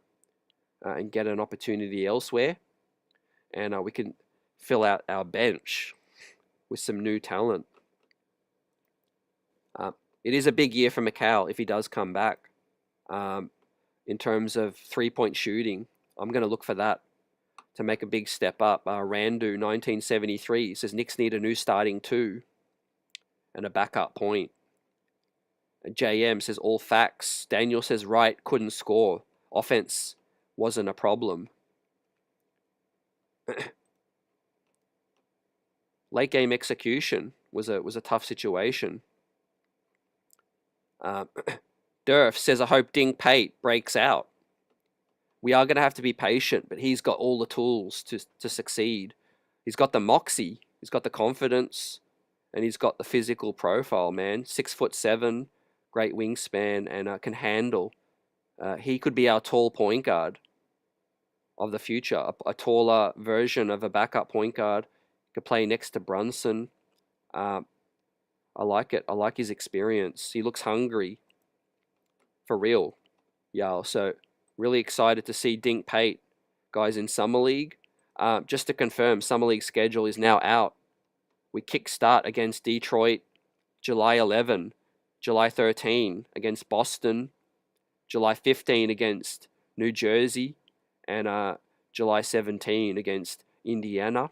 and get an opportunity elsewhere, and we can fill out our bench with some new talent. It is a big year for McCall if he does come back. In terms of 3-point shooting, I'm going to look for that to make a big step up. Randu 1973 says Knicks need a new starting 2 and a backup point. JM says all facts. Daniel says Wright couldn't score. Offense wasn't a problem. Late game execution was a tough situation. Durf says I hope Ding Pate breaks out. we are going to have to be patient, but he's got all the tools to succeed. He's got the moxie, he's got the confidence, and he's got the physical profile, man. 6'7", great wingspan, and can handle. He could be our tall point guard of the future, a taller version of a backup point guard. Could play next to Brunson. I like it. I like his experience. He looks hungry. For real. Yeah, so really excited to see Dink Pate, guys, in Summer League. Just to confirm, Summer League schedule is now out. We kickstart against Detroit July 11, July 13 against Boston, July 15 against New Jersey, and July 17 against Indiana,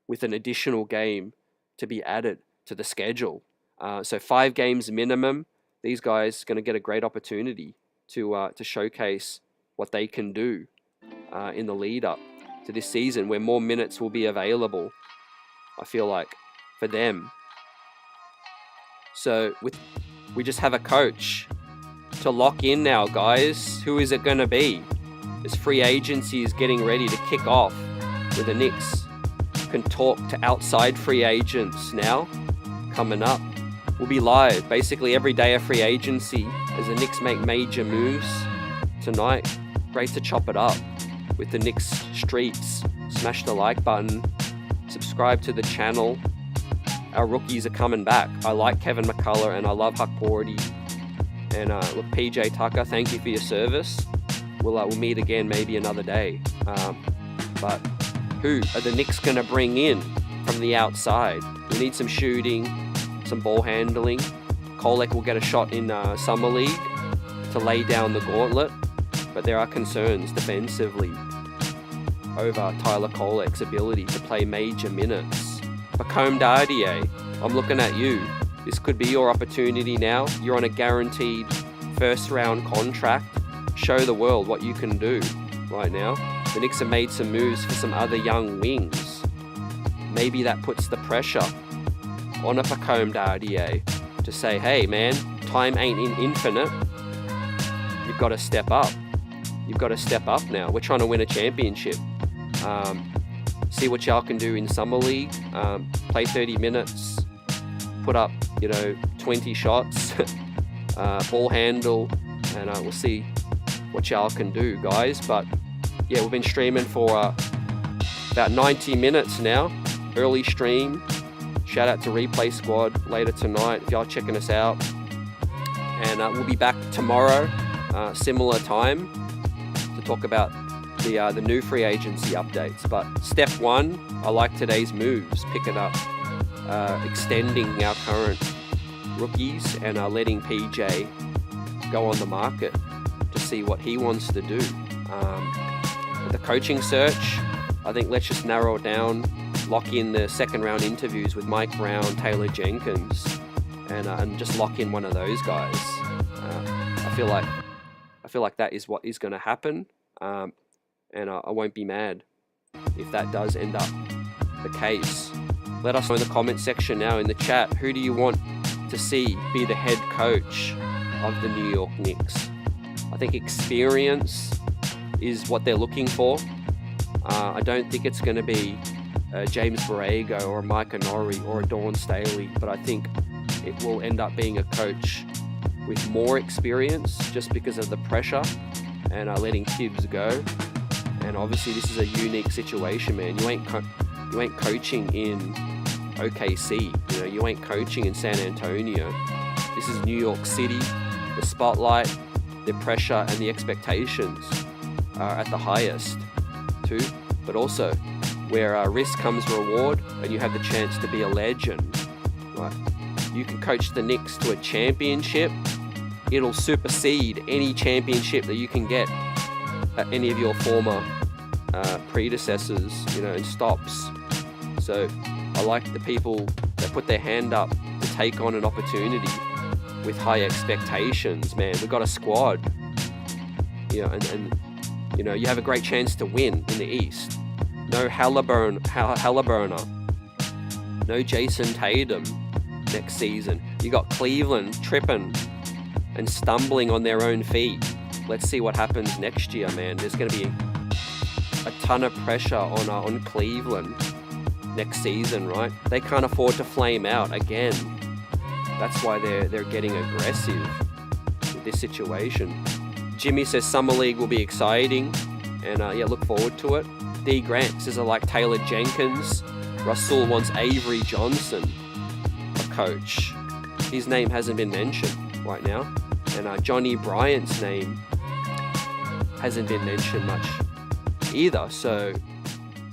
with an additional game to be added to the schedule. So 5 games minimum. These guys are going to get a great opportunity to showcase what they can do in the lead up to this season, where more minutes will be available, I feel like, for them. So we just have a coach to lock in now, guys. Who is it going to be? As free agency is getting ready to kick off, where the Knicks can talk to outside free agents now, coming up. We'll be live basically every day of free agency as the Knicks make major moves tonight. Great to chop it up with the Knicks streets. Smash the like button. Subscribe to the channel. Our rookies are coming back. I like Kevin McCullar and I love Hukporti. And look, PJ Tucker, thank you for your service. We'll meet again maybe another day. But who are the Knicks going to bring in from the outside? We need some shooting, some ball handling. Kolek will get a shot in Summer League to lay down the gauntlet, but there are concerns defensively over Tyler Kolek's ability to play major minutes. Pacome Dardier, I'm looking at you. This could be your opportunity now. You're on a guaranteed first-round contract. Show the world what you can do right now. The Knicks have made some moves for some other young wings. Maybe that puts the pressure on a Pacome Dardier to say, hey man, time ain't infinite. You've got to step up. You've got to step up now. We're trying to win a championship. See what y'all can do in Summer League. Play 30 minutes. Put up, 20 shots. Ball handle. And we'll see what y'all can do, guys. But yeah, we've been streaming for about 90 minutes now. Early stream. Shout out to Replay Squad later tonight if y'all checking us out. And we'll be back tomorrow, similar time, to talk about the new free agency updates. But step 1, I like today's moves, picking up, extending our current rookies and letting PJ go on the market to see what he wants to do. The coaching search, I think let's just narrow it down. Lock in the second round interviews with Mike Brown, Taylor Jenkins, and just lock in one of those guys. I feel like that is what is going to happen, and I won't be mad if that does end up the case. Let us know in the comment section now in the chat. Who do you want to see be the head coach of the New York Knicks? I think experience is what they're looking for. I don't think it's going to be James Borrego or a Mike Onori or a Dawn Staley, but I think it will end up being a coach with more experience just because of the pressure and letting Tibbs go. And obviously this is a unique situation, man. You ain't coaching in OKC, you ain't coaching in San Antonio. This is New York City. The spotlight, the pressure and the expectations are at the highest too, but also where risk comes reward and you have the chance to be a legend. Right? You can coach the Knicks to a championship. It'll supersede any championship that you can get at any of your former predecessors, and stops. So I like the people that put their hand up to take on an opportunity with high expectations, man. We've got a squad, and you have a great chance to win in the East. No Halliburton, no Jason Tatum next season. You got Cleveland tripping and stumbling on their own feet. let's see what happens next year, man. There's going to be a ton of pressure on Cleveland next season, right? They can't afford to flame out again. That's why they're getting aggressive with this situation. Jimmy says Summer League will be exciting, and yeah, look forward to it. D. Grant says I like Taylor Jenkins. Russell wants Avery Johnson, a coach. His name hasn't been mentioned right now, and Johnny Bryant's name hasn't been mentioned much either. So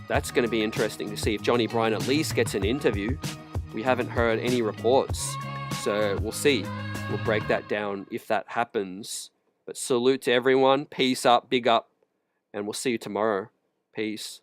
that's going to be interesting to see if Johnny Bryant at least gets an interview. We haven't heard any reports, so we'll see. We'll break that down if that happens. But salute to everyone. Peace up, big up, and we'll see you tomorrow. Peace.